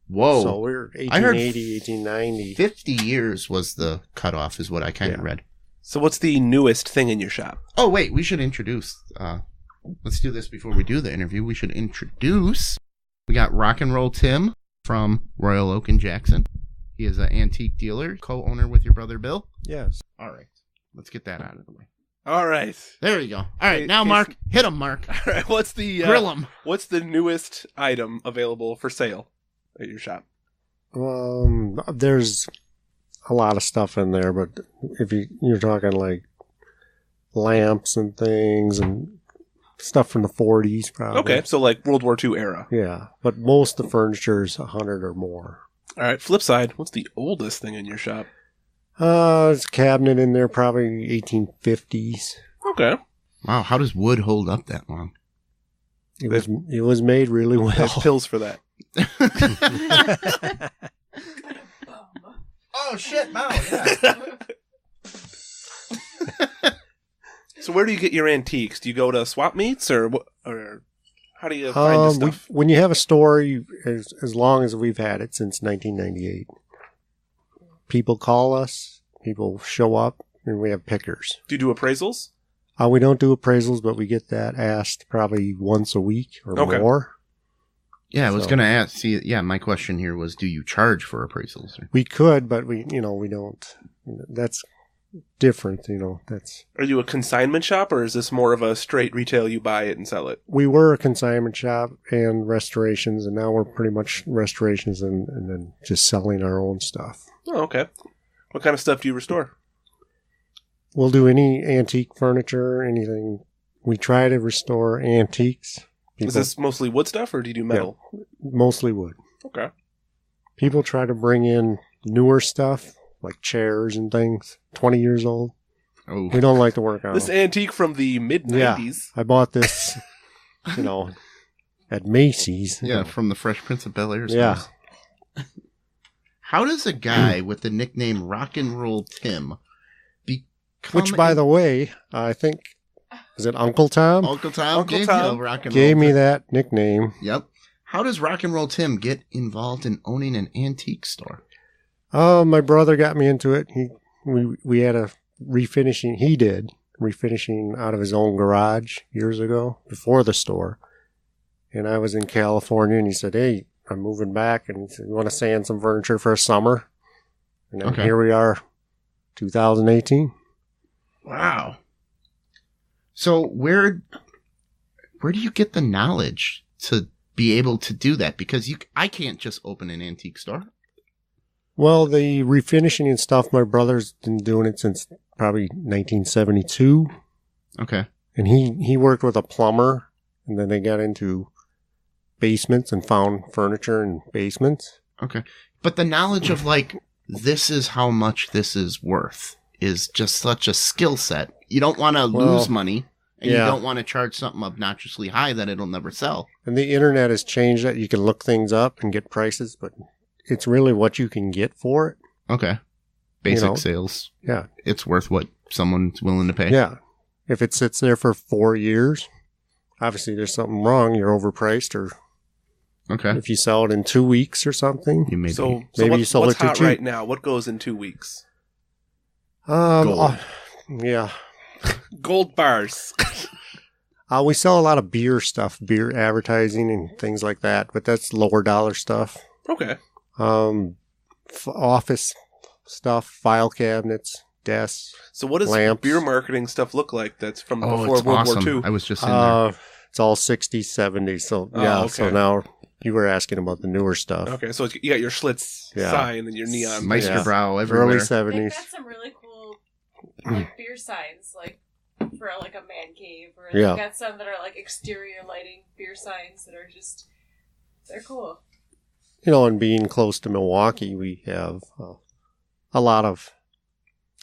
Whoa. So we're I heard 1880, 1890. 50 years was the cutoff, is what I kind of Yeah. read. So what's the newest thing in your shop? Oh, wait, we should introduce. Let's do this before we do the interview. We should introduce. We got Rock and Roll Tim from Royal Oak in Jackson. He is an antique dealer, co-owner with your brother Bill. Yes. All right, let's get that out of the way. All right. There you go. All right, Hey, now hey, Mark, hit him, Mark. All right. What's the Grill him. What's the newest item available for sale at your shop? There's a lot of stuff in there, but if you're talking like lamps and things and stuff from the 40s, probably. Okay, so like World War II era. Yeah, but most of the furniture is 100 or more. All right. Flip side. What's the oldest thing in your shop? There's a cabinet in there, probably 1850s. Okay. Wow, how does wood hold up that long? It was made really There's well. pills for that. Oh shit! No. So where do you get your antiques? Do you go to swap meets or how do you find this stuff? When you have a store, as long as we've had it since 1998, people call us, people show up, and we have pickers. Do you do appraisals? We don't do appraisals, but we get that asked probably once a week or Okay. more. Yeah, I was So- gonna ask. See, yeah, my question here was, do you charge for appraisals? We could, but we don't. That's different, That's Are you a consignment shop or is this more of a straight retail? You buy it and sell it. we were a consignment shop and restorations, and now we're pretty much restorations and then just selling our own stuff. Oh, okay. What kind of stuff do you restore? we'll do any antique furniture, anything. We try to restore antiques. Is this mostly wood stuff, or do you do metal? Mostly wood. Okay. People try to bring in newer stuff, like chairs and things, 20 years old. Oh, We don't like to work on This them. antique from the mid-90s. I bought this, at Macy's. yeah, from the Fresh Prince of Bel-Air. Yeah. stores. How does a guy with the nickname Rock and Roll Tim become Which, by the way, I think, is it Uncle Tom? Uncle Tom Uncle gave Tom you Rock and Gave Roll me Tim. that nickname. Yep. How does Rock and Roll Tim get involved in owning an antique store? Oh, my brother got me into it. We had a refinishing. He did refinishing out of his own garage years ago before the store. And I was in California, and he said, "Hey, I'm moving back, and he said, you want to sand some furniture for a summer?" And then Okay. here we are, 2018. Wow. So where do you get the knowledge to be able to do that? Because I can't just open an antique store. Well, the refinishing and stuff, my brother's been doing it since probably 1972. Okay. And he worked with a plumber, and then they got into basements and found furniture in basements. Okay. But the knowledge of like, this is how much this is worth is just such a skill set. You don't want to Well, lose money, and you yeah. don't want to charge something obnoxiously high that it'll never sell. And the internet has changed that. You can look things up and get prices, but it's really what you can get for it. Okay. Basic know. sales. Yeah. It's worth what someone's willing to pay. Yeah. If it sits there for 4 years, obviously there's something wrong. You're overpriced, or Okay. if you sell it in 2 weeks or something. You may So, be. Maybe you sold what's it too hot cheap. right now? What goes in 2 weeks? Gold. Yeah. Gold bars. We sell a lot of beer stuff, beer advertising and things like that, but that's lower dollar stuff. Okay. Office stuff, file cabinets, desks. So what does Lamps. beer marketing stuff look like that's from Oh, before it's World awesome. War II? I was just in there. It's all 60s, 70s. So, Oh, yeah. okay. So now you were asking about the newer stuff. Okay, so you got your Schlitz Yeah. sign and your neon. Meisterbrow Early everywhere. They've 70s. got some really cool like beer signs, like for like a man cave, or Yeah. they've got some that are like exterior lighting beer signs that are just they're cool. And being close to Milwaukee, we have a lot of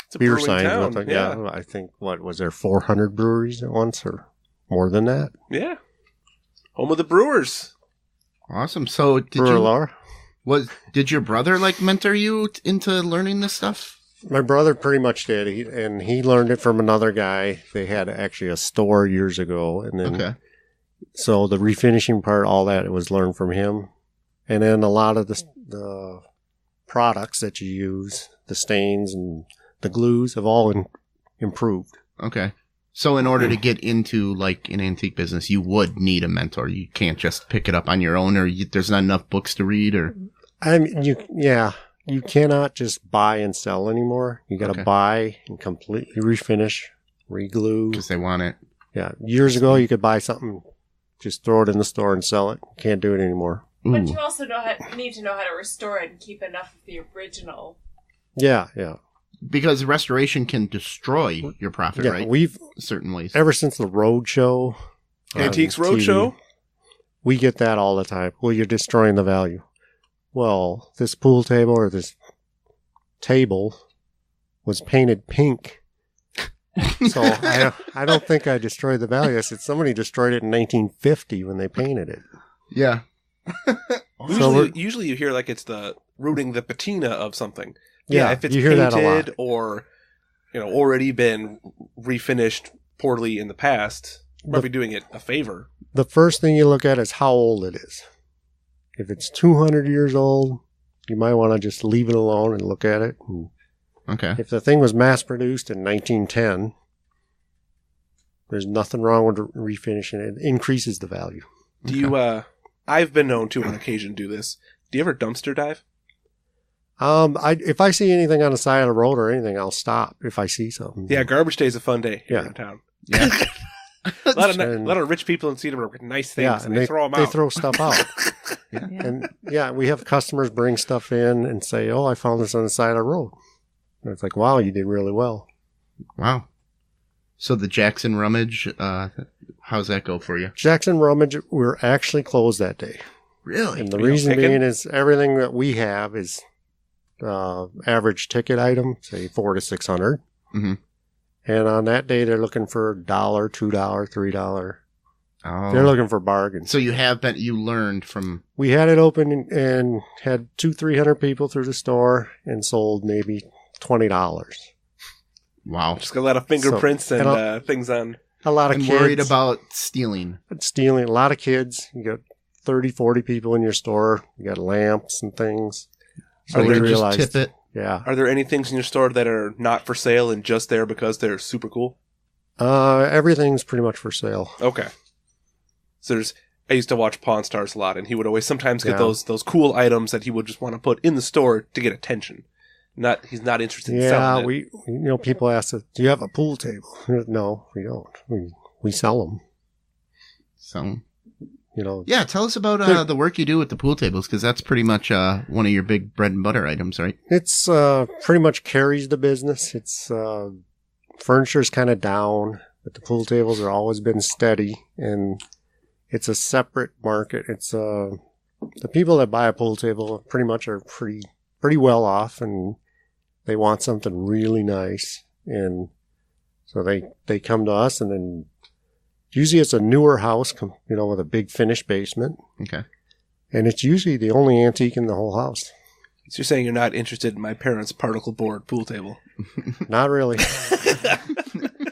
It's a beer brewing signs. town. With Yeah. I think, was there 400 breweries at once or more than that? Yeah. Home of the Brewers. Awesome. So Brewer Laura? did your brother like mentor you into learning this stuff? My brother pretty much did, he learned it from another guy. They had actually a store years ago, and then Okay. so the refinishing part, all that, it was learned from him. And then a lot of the products that you use, the stains and the glues, have all improved. Okay. So in order to get into like an antique business, you would need a mentor. You can't just pick it up on your own, or there's not enough books to read, or I mean, you cannot just buy and sell anymore. You got to Okay. buy and completely refinish, reglue. because they want it. Yeah, years ago you could buy something, just throw it in the store and sell it. Can't do it anymore. But Ooh. you also need to know how to restore it and keep enough of the original. Yeah. Because restoration can destroy your profit, Yeah, right? we've Certain ways. ever since the road show, Antiques on TV, Roadshow? we get that all the time. Well, you're destroying the value. Well, this pool table or this table was painted pink. So I don't think I destroyed the value. I said somebody destroyed it in 1950 when they painted it. Yeah. Usually you hear like it's the rooting the patina of something. Yeah, if it's you hear that a lot. painted or already been refinished poorly in the past, probably doing it a favor. The first thing you look at is how old it is. If it's 200 years old, you might want to just leave it alone and look at it. And Okay. if the thing was mass produced in 1910, there's nothing wrong with refinishing it. It increases the value. Do you? I've been known to on occasion do this. Do you ever dumpster dive? If I see anything on the side of the road or anything, I'll stop if I see something. Yeah, garbage day is a fun day here Yeah. in town. Yeah. A lot And- of rich people in Cedarbrook with nice things, Yeah, and they throw them they out. throw stuff out. Yeah. And yeah, we have customers bring stuff in and say, "Oh, I found this on the side of the road." And it's like, "Wow, you did really well." Wow. So the Jackson Rummage, how's that go for you? Jackson Rummage, we're actually closed that day. Really? And the Are you reason picking? being is everything that we have is average ticket item, say $400 to $600. Mhm. And on that day, they're looking for $1, $2, $3. Oh. They're looking for bargains. So you learned from, We had it open and had 200-300 people through the store and sold maybe $20. wow. Just got a lot of fingerprints So- and and things on. A lot of And kids worried about stealing. stealing. A lot of kids. You got 30, 40 people in your store. You got lamps and things. So Are we there just realized, tip it. yeah. Are there any things in your store that are not for sale and just there because they're super cool? Everything's pretty much for sale. Okay. So I used to watch Pawn Stars a lot, and he would always sometimes get Yeah. those cool items that he would just want to put in the store to get attention. He's not interested in Yeah, selling it. people ask us, do you have a pool table? No, we don't. We sell them. So, yeah, tell us about the work you do with the pool tables, because that's pretty much one of your big bread and butter items, right? It's pretty much carries the business. It's furniture's kind of down, but the pool tables have always been steady, and it's a separate market. It's the people that buy a pool table pretty much are pretty well off, and they want something really nice, and so they come to us, and then usually it's a newer house, with a big finished basement, Okay. and it's usually the only antique in the whole house. So you're saying you're not interested in my parents' particle board pool table? Not really.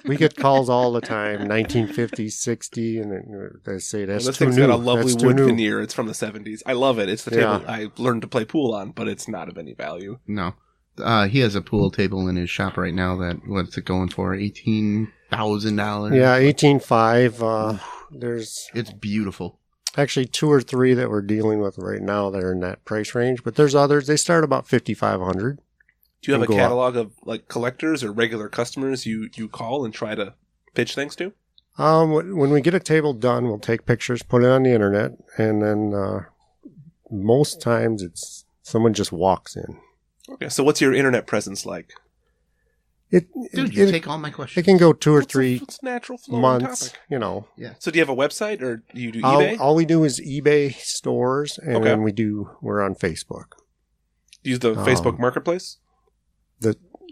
We get calls all the time, 1950s, 60, and they say that's This too thing's new. got a lovely That's too wood new. veneer. It's from the 70s. I love it. It's the Yeah. table I learned to play pool on, but it's not of any value. No. He has a pool table in his shop right now that, what's it going for? $18,000? Yeah, 18.5. There's It's beautiful. actually 2 or 3 that we're dealing with right now that are in that price range, but there's others. They start about 5,500. Do you have a Can go up. catalog of like collectors or regular customers you call and try to pitch things to? When we get a table done, we'll take pictures, put it on the internet, and then most times it's someone just walks in. Okay, so what's your internet presence like? Dude, you take all my questions. It can go 2 or 3 What's natural flowing months, topic? So do you have a website or do you do All, eBay? all we do is eBay stores, and Okay. then we're on Facebook. Use the Facebook Marketplace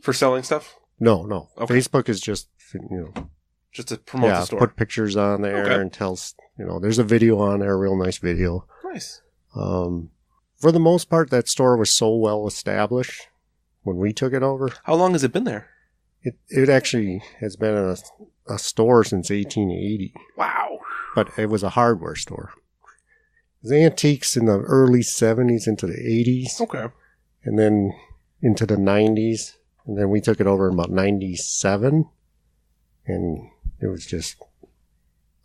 for selling stuff? No. Okay. Facebook is just, Just to promote the store. put pictures on there Okay. and tells, there's a video on there, a real nice video. Nice. For the most part, that store was so well established when we took it over. How long has it been there? It actually has been a store since 1880, Wow. but it was a hardware store. It was antiques in the early 70s into the 80s, Okay. and then into the 90s, and then we took it over in about 97, and it was just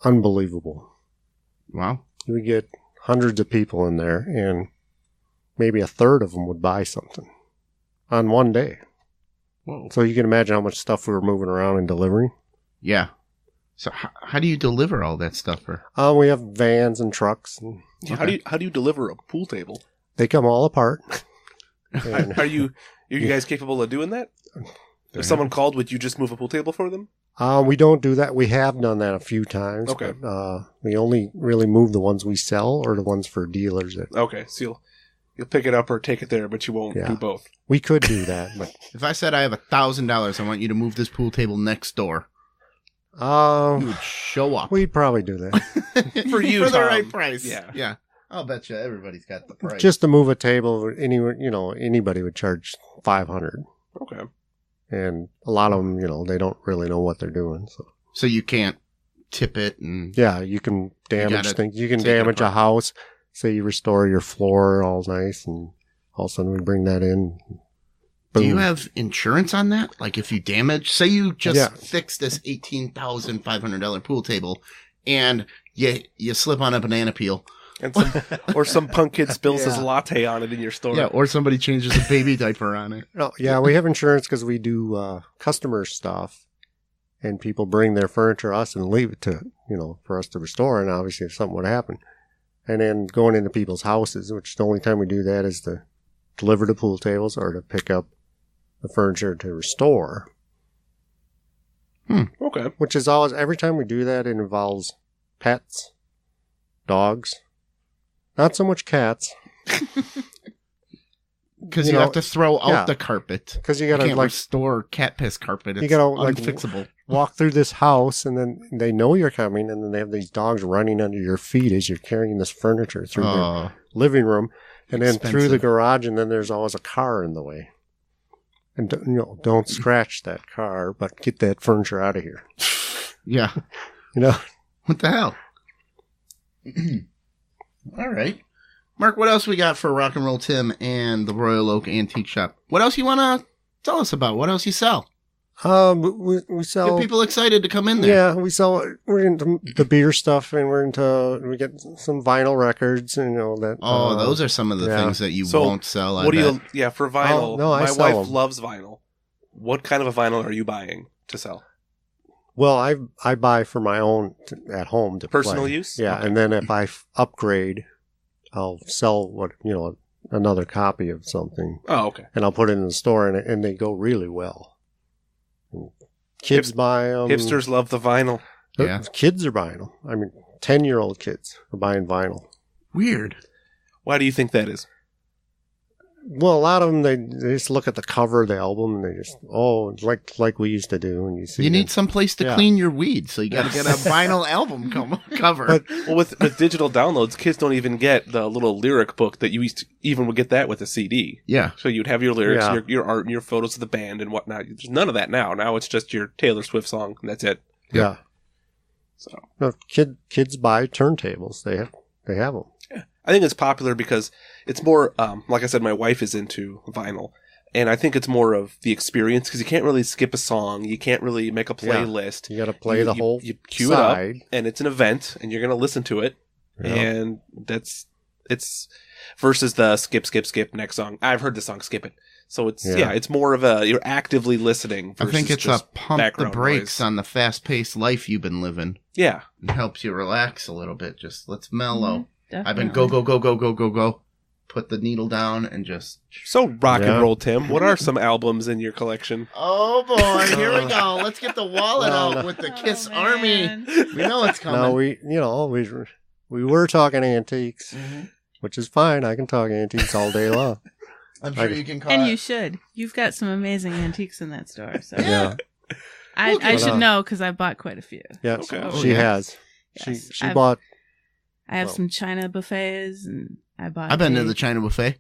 unbelievable. Wow. You would get hundreds of people in there, and maybe a third of them would buy something on one day. Whoa. So you can imagine how much stuff we were moving around and delivering. Yeah. So how do you deliver all that stuff? We have vans and trucks, and How do you deliver a pool table? they come all apart. And, Are you guys capable of doing that? If someone called, would you just move a pool table for them? we don't do that. We have done that a few times. Okay. But, we only really move the ones we sell or the ones for dealers. Okay, so you'll pick it up or take it there, but you won't Yeah. do both. We could do that, but If I said I have $1,000, I want you to move this pool table next door, you would show up. we'd probably do that. For you, for the Tom. right price. Yeah. Yeah. I'll bet you everybody's got the price. Just to move a table, anybody would charge $500, Okay. and a lot of them, they don't really know what they're doing. So you can't tip it and Yeah, you can damage gotta things. You can take it damage a apart. house. Say you restore your floor all nice, and all of a sudden we bring that in. do you Boom. have insurance on that? Like if you damage, say you just Yeah. fix this $18,500 pool table and you slip on a banana peel. And some punk kid spills his latte on it in your store. Yeah, or somebody changes a baby diaper on it. Oh, yeah, we have insurance because we do customer stuff, and people bring their furniture to us and leave it to, for us to restore. And obviously, if something would happen, and then going into people's houses, which the only time we do that is to deliver the pool tables or to pick up the furniture to restore. Okay. which is always, every time we do that, it involves pets, dogs, not so much cats. Because you, have to throw out the carpet. Because you You gotta can't like restore cat piss carpet. It's gotta, like, unfixable. walk through this house, and then they know you're coming, and then they have these dogs running under your feet as you're carrying this furniture through the Oh, living room, and then through the Expensive. garage, and then there's always a car in the way. And don't scratch that car, but get that furniture out of here. yeah. You know, What the hell? All right. Mark, what else we got for Rock and Roll Tim and the Royal Oak Antique Shop? What else you want to tell us about? What else you sell? we sell. Get people excited to come in there. Yeah, we sell. We're into the beer stuff, and we get some vinyl records, and that. Oh, those are some of the yeah. things that you So, won't sell. I What do bet. you? Yeah, for vinyl. Oh, no, I my sell wife 'em. loves vinyl. What kind of a vinyl are you buying to sell? Well, I buy for my own at home to Personal play. use? Yeah, Okay. and then if I upgrade, I'll sell another copy of something, Oh, okay. and I'll put it in the store, and they go really well. And kids buy them. Hipsters love the vinyl. Yeah. Kids are buying them. I mean, 10-year-old kids are buying vinyl. Weird. Why do you think that is? Well, a lot of them they just look at the cover of the album and they just like we used to do, and you see You them. need some place to Yeah. clean your weed, so you got to get a vinyl album cover. But Well, with digital downloads, kids don't even get the little lyric book that you used to even would get that with a CD. yeah. So you'd have your lyrics, Yeah. your art, and your photos of the band and whatnot. There's none of that now. Now it's just your Taylor Swift song, and that's it. yeah, So no, kids buy turntables. They have them. I think it's popular because it's more, like I said, my wife is into vinyl. And I think it's more of the experience because you can't really skip a song. You can't really make a Yeah. playlist. You got to play the whole You cue side. it up, and it's an event, and you're going to listen to it. Yeah. And it's versus the skip, next song. I've heard the song, skip it. So it's, Yeah. it's more of a, you're actively listening. I think versus it's a just pump the background brakes noise. on the fast-paced life you've been living. Yeah. It helps you relax a little bit. Just let's mellow. Definitely. I've been go. Put the needle down and just... So rock Yeah. and roll, Tim. What are some albums in your collection? Oh, boy. Here we go. Let's get the wallet No, out no. with the Oh, Kiss man. Army. We know it's coming. No, we were talking antiques, Mhm. which is fine. I can talk antiques all day long. I'm sure I- you can call And it. you should. You've got some amazing antiques in that store. So Yeah, I Okay. should know because I bought quite a few. yeah. Okay. Oh, She yeah. has. Yes. She I've- bought. I have Well. some China buffets, and I bought. I've been to a- the China buffet.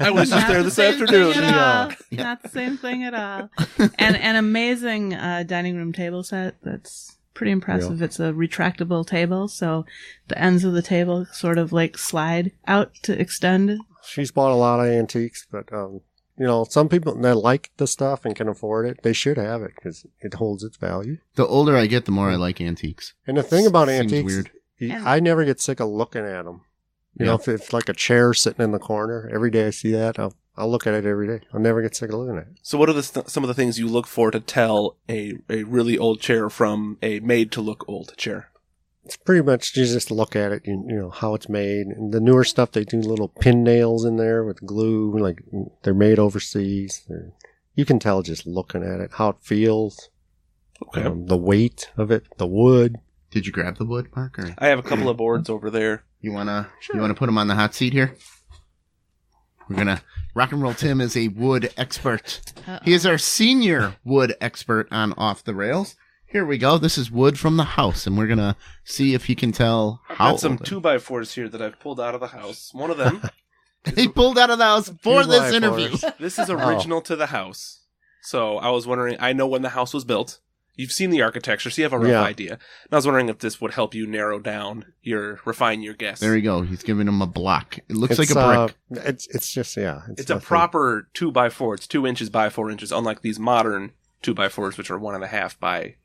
I was just Not there the this same afternoon. thing at all. Yeah. Not the same thing at all. And an amazing dining room table set that's pretty impressive. It's a retractable table, so the ends of the table sort of like slide out to extend. She's bought a lot of antiques, but some people that like the stuff and can afford it, they should have it because it holds its value. The older I get, the more I like antiques. And the thing about Seems antiques, weird. And- I never get sick of looking at them. You know, if it's like a chair sitting in the corner, every day I see that, I'll look at it every day. I'll never get sick of looking at it. So what are some of the things you look for to tell a really old chair from a made-to-look old chair? It's pretty much you just look at it, you know how it's made. And the newer stuff, they do little pin nails in there with glue, like they're made overseas. You can tell just looking at it how it feels, Okay. the weight of it, the wood. Did you grab the wood, Mark? Or I have a couple of boards over there. you wanna put them on the hot seat here? We're gonna Rock and Roll Tim is a wood expert. Uh-oh. He is our senior wood expert on Off the Rails. Here we go. This is wood from the house, and we're gonna see if he can tell I've how got some old it- 2x4s here that I've pulled out of the house. One of them, he pulled out of the house for this 2x4s. interview. this is original to the house. So I was wondering, I know when the house was built. You've seen the architecture, so you have a rough Yeah. idea. And I was wondering if this would help you narrow down refine your guess. There you go. He's giving him a block. It looks It's, like a brick. It's just, yeah. It's a nothing. proper 2x4. It's 2 inches by 4 inches, unlike these modern 2x4s, which are 1.5 by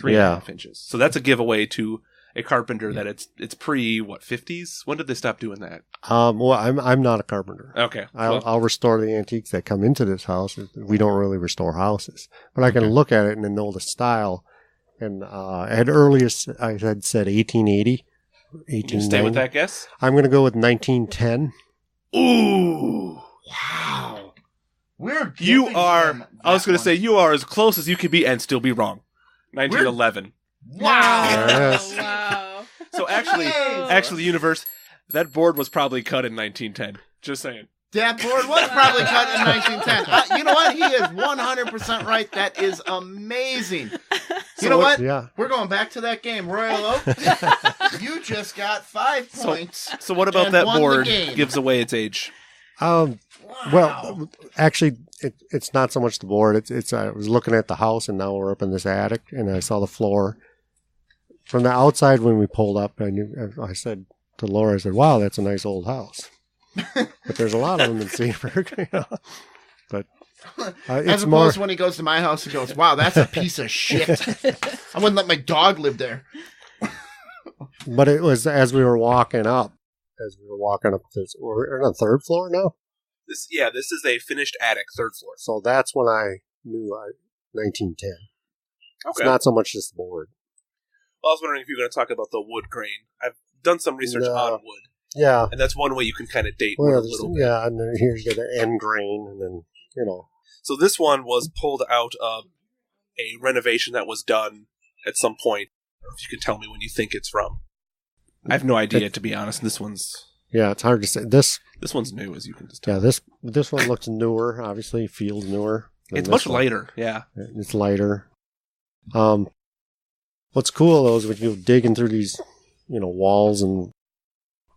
3.5 inches. So that's a giveaway to a carpenter that it's pre 50s. When did they stop doing that? Well, I'm not a carpenter. Okay, I'll restore the antiques that come into this house. We don't really restore houses, but I can look at it and know the style. And at earliest, I had said 1880, you stay with 1890. that guess. I'm going to go with 1910. Ooh, Wow. We're you giving are. him I was that going to one. say you are as close as you can be and still be wrong. 1911. Wow. Yes. Wow. So actually, universe, that board was probably cut in 1910. Just saying. That board was probably cut in 1910. You know what? He is 100% right. That is amazing. You know what? Yeah. We're going back to that game, Royal Oak. You just got 5 points. So what about and that won the board game. gives away its age? Well, actually, it's not so much the board. It's I was looking at the house, and now we're up in this attic, and I saw the floor. From the outside, when we pulled up, I said to Laura, I said, "Wow, that's a nice old house." But there's a lot of them in Seaburg, you know. But As it's more. opposed to when he goes to my house and goes, wow, that's a piece of shit. I wouldn't let my dog live there. But it was as we were walking up. This, we're on the third floor now. This is a finished attic, 3rd floor. So that's when I knew 1910. It's Okay. not so much just the board. Well, I was wondering if you were going to talk about the wood grain. I've done some research No. on wood, Yeah. and that's one way you can kind of date wood Well, a little bit. yeah, and then here you get an end grain, and then, you know. So this one was pulled out of a renovation that was done at some point. I don't know if you can tell me when you think it's from. I have no idea, to be honest. This one's Yeah, it's hard to say. This one's new, as you can just tell. Yeah, this one looks newer. Obviously, feels newer. than It's this much one. lighter, yeah. It's lighter. What's cool though is when you're digging through these, walls, and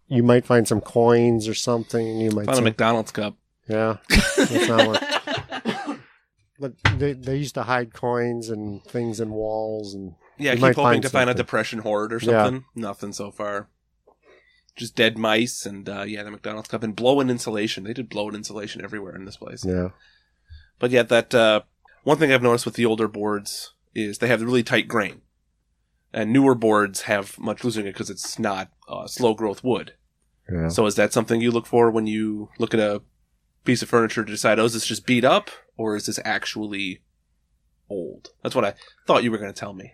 you might find some coins or something. You might Found a McDonald's cup. yeah, that's not what. But they used to hide coins and things in walls, and Yeah, You keep might hoping find to find a something. depression hoard or Yeah. something. Nothing so far. Just dead mice and, the McDonald's cup. And blow-in insulation. They did blow-in insulation everywhere in this place. yeah, But yeah, that one thing I've noticed with the older boards is they have really tight grain. And newer boards have much looser because it's not slow-growth wood. yeah. So is that something you look for when you look at a piece of furniture to decide, is this just beat up? Or is this actually old? That's what I thought you were going to tell me.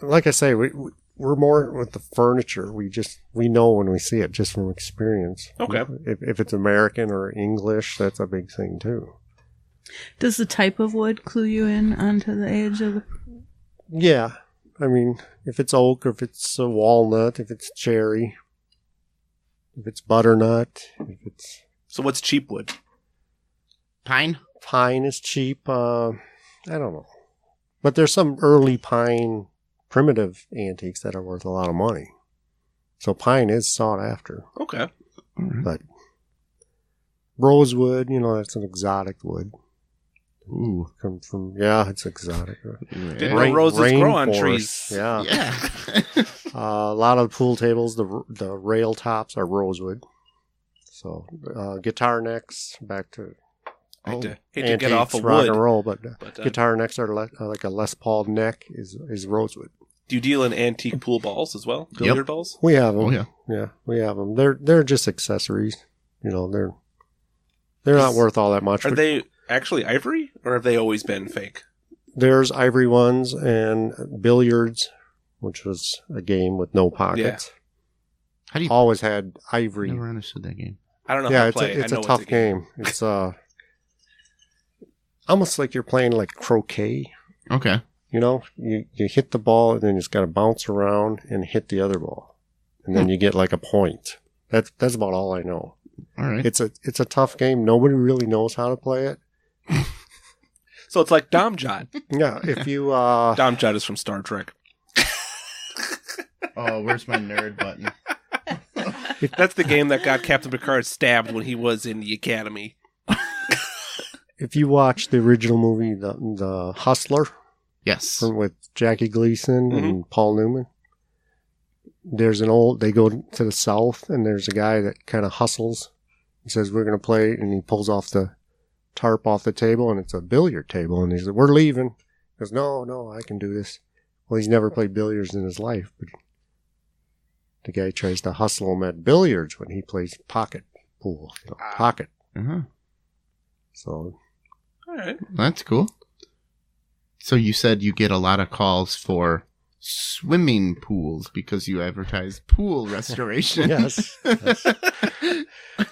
Like I say, we're more with the furniture. We know when we see it just from experience. Okay. If it's American or English, that's a big thing too. Does the type of wood clue you in onto the age of the... Yeah, I mean, if it's oak, or if it's a walnut, if it's cherry, if it's butternut, if it's So what's cheap wood? Pine? pine is cheap. I don't know, but there's some early pine primitive antiques that are worth a lot of money. So pine is sought after, Okay. but rosewood, that's an exotic wood. Ooh. It's exotic. Didn't know roses grow on Rainforest, trees. Yeah. Yeah. A lot of pool tables, the rail tops are rosewood. So guitar necks, back to Hate to get antiques, off of rock wood. and roll, but But, guitar necks are like a Les Paul neck is rosewood. do you deal in antique pool balls as well? Billiard balls? We have them. Oh, yeah. Yeah, we have them. They're just accessories. They're not worth all that much. Are but they actually ivory, or have they always been fake? There's ivory ones and billiards, which was a game with no pockets. How do you... Always had ivory. Never understood that game. I don't know Yeah, how to it's play. it's I a know tough game. It's almost like you're playing like croquet. Okay. You hit the ball and then it's got to bounce around and hit the other ball, and then you get like a point. That's about all I know. All right. It's a tough game. Nobody really knows how to play it. So it's like Dom John. Yeah, if you Dom John is from Star Trek. Oh, where's my nerd button? That's the game that got Captain Picard stabbed when he was in the academy. if you watch the original movie, the Hustler, Yes. with Jackie Gleason Mm-hmm. and Paul Newman, they go to the South, and there's a guy that kind of hustles. He says, we're going to play, and he pulls off the tarp off the table, and it's a billiard table, and he says, we're leaving. He goes, no, I can do this. Well, he's never played billiards in his life, but the guy tries to hustle him at billiards when he plays pocket pool. Pocket. Uh-huh. So, All right. That's cool. So you said you get a lot of calls for swimming pools because you advertise pool restoration. yes.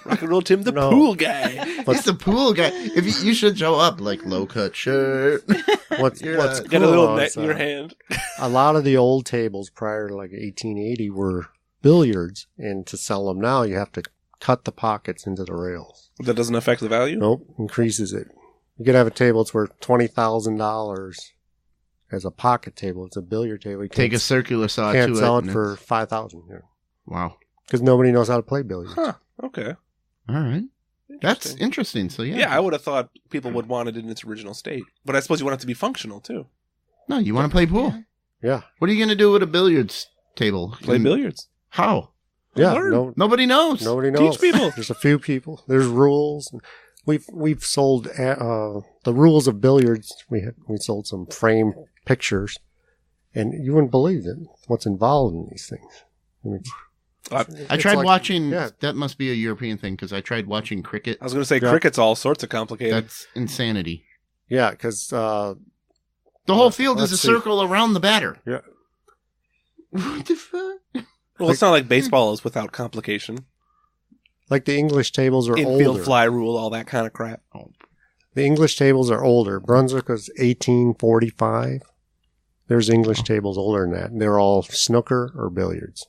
Right Rock and roll Tim, the No. pool guy. He's the pool guy. If you should show up like low cut shirt. What's You're, what's uh, cool Got a little is, net in your hand. a lot of the old tables prior to like 1880 were billiards, and to sell them now, you have to cut the pockets into the rails. That doesn't affect the value? Nope, increases it. You could have a table that's worth $20,000 as a pocket table. It's a billiard table. You Take a circular saw can't to sell it. it for $5,000 Wow. because nobody knows how to play billiards. Huh. Okay. All right. That's interesting. So yeah. Yeah, I would have thought people would want it in its original state. But I suppose you want it to be functional, too. No, you want to play pool. Yeah, What are you going to do with a billiards table? Play billiards. How? yeah. Learn. Nobody knows. Nobody knows. Teach people. There's a few people. There's rules. We've sold the rules of billiards. We sold some frame pictures, and you wouldn't believe it. What's involved in these things? I mean, I it's tried like- watching. yeah. That must be a European thing because I tried watching cricket. I was going to say Yeah. cricket's all sorts of complicated. That's insanity. Yeah, because The whole field is a Let's see. circle around the batter. Yeah. What the fuck? Well, it's not like baseball is without complication. like the English tables are Infield older. fly rule, all that kind of crap. The English tables are older. Brunswick was 1845. There's English tables older than that. And they're all snooker or billiards.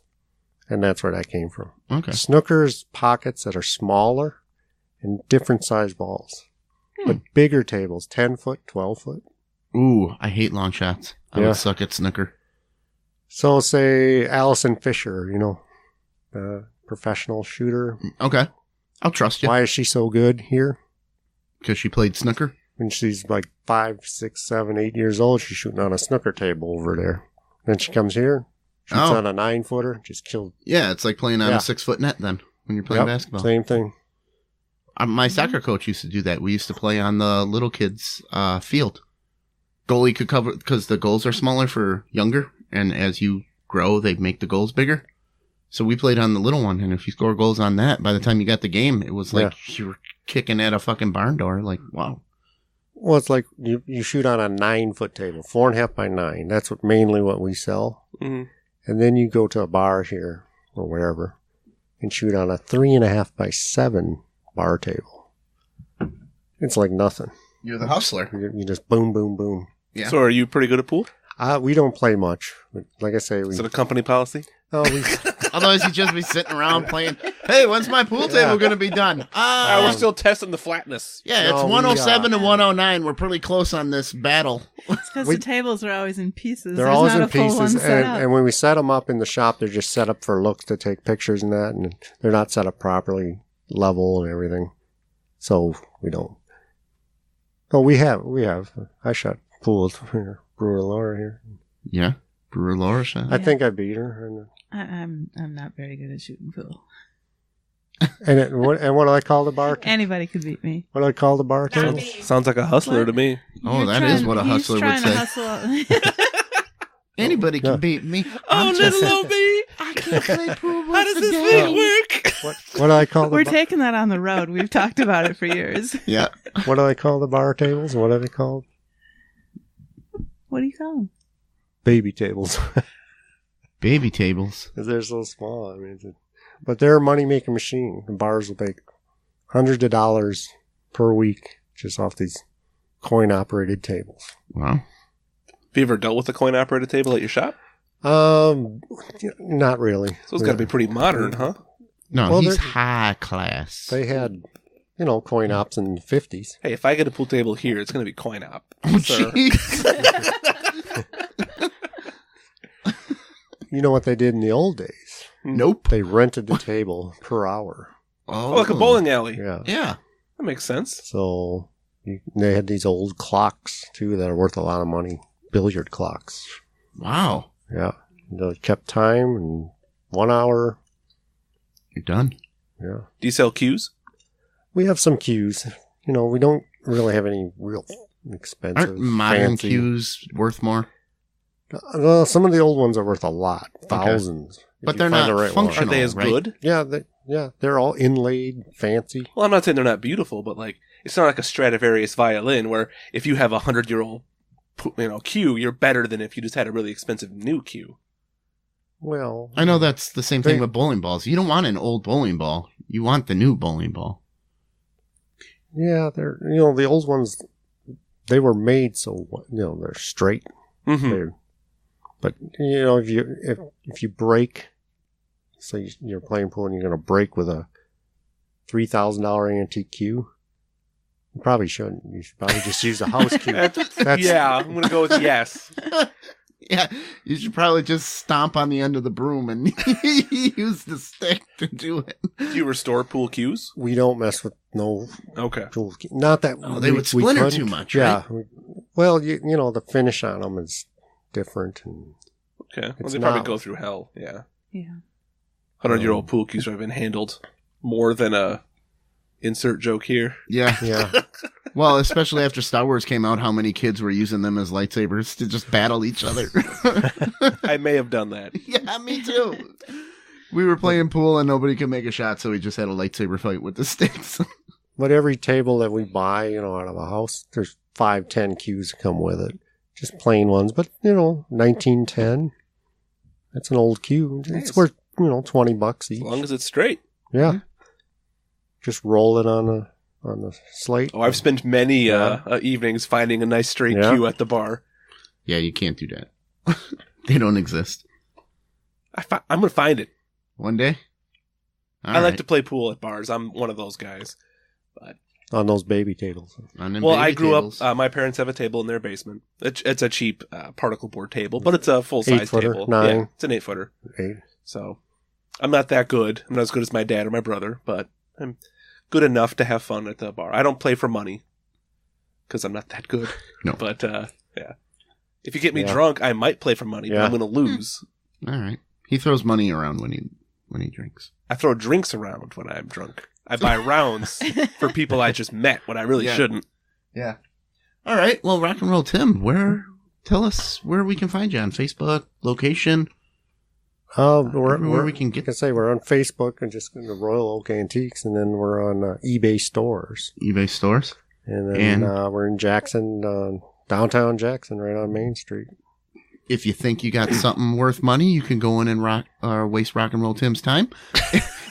And that's where that came from. Okay. Snooker's pockets that are smaller and different size balls. But bigger tables, 10 foot, 12 foot. Ooh, I hate long shots. I Yeah. would suck at snooker. So say Allison Fisher, professional shooter. Okay. I'll trust you Why is she so good here? because she played snooker. When she's like 5, 6, 7, 8 years old, she's shooting on a snooker table over there. Then she comes here, shoots Oh. on a 9-footer, just killed. Yeah, it's like playing on Yeah. a 6-foot net then when you're playing Yep, basketball. Same thing. My soccer coach used to do that. We used to play on the little kids' field. Goalie could cover because the goals are smaller for younger, and as you grow, they make the goals bigger. So we played on the little one, and if you score goals on that, by the time you got the game, it was like you were kicking at a fucking barn door. Like, wow. Well, it's like you shoot on a 9-foot table, 4.5 by 9. That's mainly what we sell. Mhm. And then you go to a bar here or wherever and shoot on a 3.5 by 7 bar table. It's like nothing. You're the hustler. You just boom, boom, boom. Yeah. So are you pretty good at pool? We don't play much. But like I say, Is it a company policy? we Otherwise, you'd just be sitting around playing, hey, when's my pool table going to be done? we're still testing the flatness. Yeah, No, it's we, 107 to 109. We're pretty close on this battle. It's because We- the tables are always in pieces. they're There's always not in a full one pieces. set up. And when we set them up in the shop, they're just set up for looks to take pictures and that. And they're not set up properly, level and everything. So we don't. Oh, we have. I shot pool with Brewer Laura here. Yeah. Brewer Laura shot. I think I beat her. I'm not very good at shooting pool. And what do I call the bar? Anybody could beat me. What do I call the bar Not table? me. Sounds like a hustler What? to me. Oh, You're that is what a he's hustler would trying to say. hustle. Anybody can Yeah. beat me. Oh, I'm just- little old me. I can't play pool. How does once a this day. thing work? What do I call the We're bar? taking that on the road. We've talked about it for years. Yeah. What do I call the bar tables? What are they called? What do you call them? Baby tables. Baby tables. 'Cause they're so small. I mean, but they're a money making machine. The bars will make hundreds of dollars per week just off these coin operated tables. Wow. Have you ever dealt with a coin operated table at your shop? Not really. So it's got to be pretty modern, huh? No, Well, he's they're- high class. They had, coin ops in the 50s. Hey, if I get a pool table here, it's going to be coin op. Oh, sir. jeez. You know what they did in the old days? Nope. They rented the table per hour. Oh, like a bowling alley. Yeah. Yeah. That makes sense. So they had these old clocks too that are worth a lot of money. Billiard clocks. Wow. Yeah. They kept time in 1 hour. You're done. Yeah. Do you sell cues? We have some cues. We don't really have any real expensive. Aren't modern fancy. cues worth more? Well, some of the old ones are worth a lot, thousands. if But you they're find not the right one. Are functional. they as right? good? Yeah, they're all inlaid, fancy. Well, I'm not saying they're not beautiful, but like it's not like a Stradivarius violin where if you have a 100-year-old cue, you're better than if you just had a really expensive new cue. Well, I know that's the same thing They- with bowling balls. You don't want an old bowling ball. You want the new bowling ball. yeah, they're the old ones. They were made so they're straight. Mm-hmm. But if you break, say you're playing pool and you're going to break with a $3,000 antique cue, you probably shouldn't. You should probably just use a house cue. Yeah, I'm going to go with yes. Yeah, you should probably just stomp on the end of the broom and use the stick to do it. Do you restore pool cues? We don't mess with no Okay. tools. Not that They would splinter couldn't. too much, Yeah. right? Well, the finish on them is different, and Okay. Well, It's they probably not- go through hell. Yeah. Yeah. 100-year-old pool cues have been handled more than a insert joke here. Yeah. yeah. Well, especially after Star Wars came out, how many kids were using them as lightsabers to just battle each other? I may have done that. Yeah, me too. We were playing pool and nobody could make a shot, so we just had a lightsaber fight with the sticks. But every table that we buy, out of a house, there's 5-10 cues that come with it. Just plain ones, but 1910. That's an old cue. Nice. It's worth $20 each. As long as it's straight. Yeah. Just roll it on the slate. Oh, I've spent many Yeah. evenings finding a nice straight Yeah. cue at the bar. Yeah, you can't do that. They don't exist. I'm going to find it. One day? I like to play pool at bars. I'm one of those guys. On those baby tables. Well, I grew up. My parents have a table in their basement. It's a cheap particle board table, but it's a full size 8-footer, table. 9. Yeah, it's an 8-footer. 8. So I'm not that good. I'm not as good as my dad or my brother, but I'm good enough to have fun at the bar. I don't play for money because I'm not that good. No. But yeah, if you get me Yeah. drunk, I might play for money, but Yeah. I'm going to lose. All right. He throws money around when he drinks. I throw drinks around when I'm drunk. I buy rounds for people I just met when I really Yeah. shouldn't. Yeah. All right. Well, Rock and Roll Tim, tell us where we can find you on Facebook, location, everywhere we can Like I get say, we're on Facebook and just go to Royal Oak Antiques, and then we're on eBay stores. eBay stores. And then And- we're in Jackson, downtown Jackson, right on Main Street. If you think you got something worth money, you can go in and waste Rock and Roll Tim's time.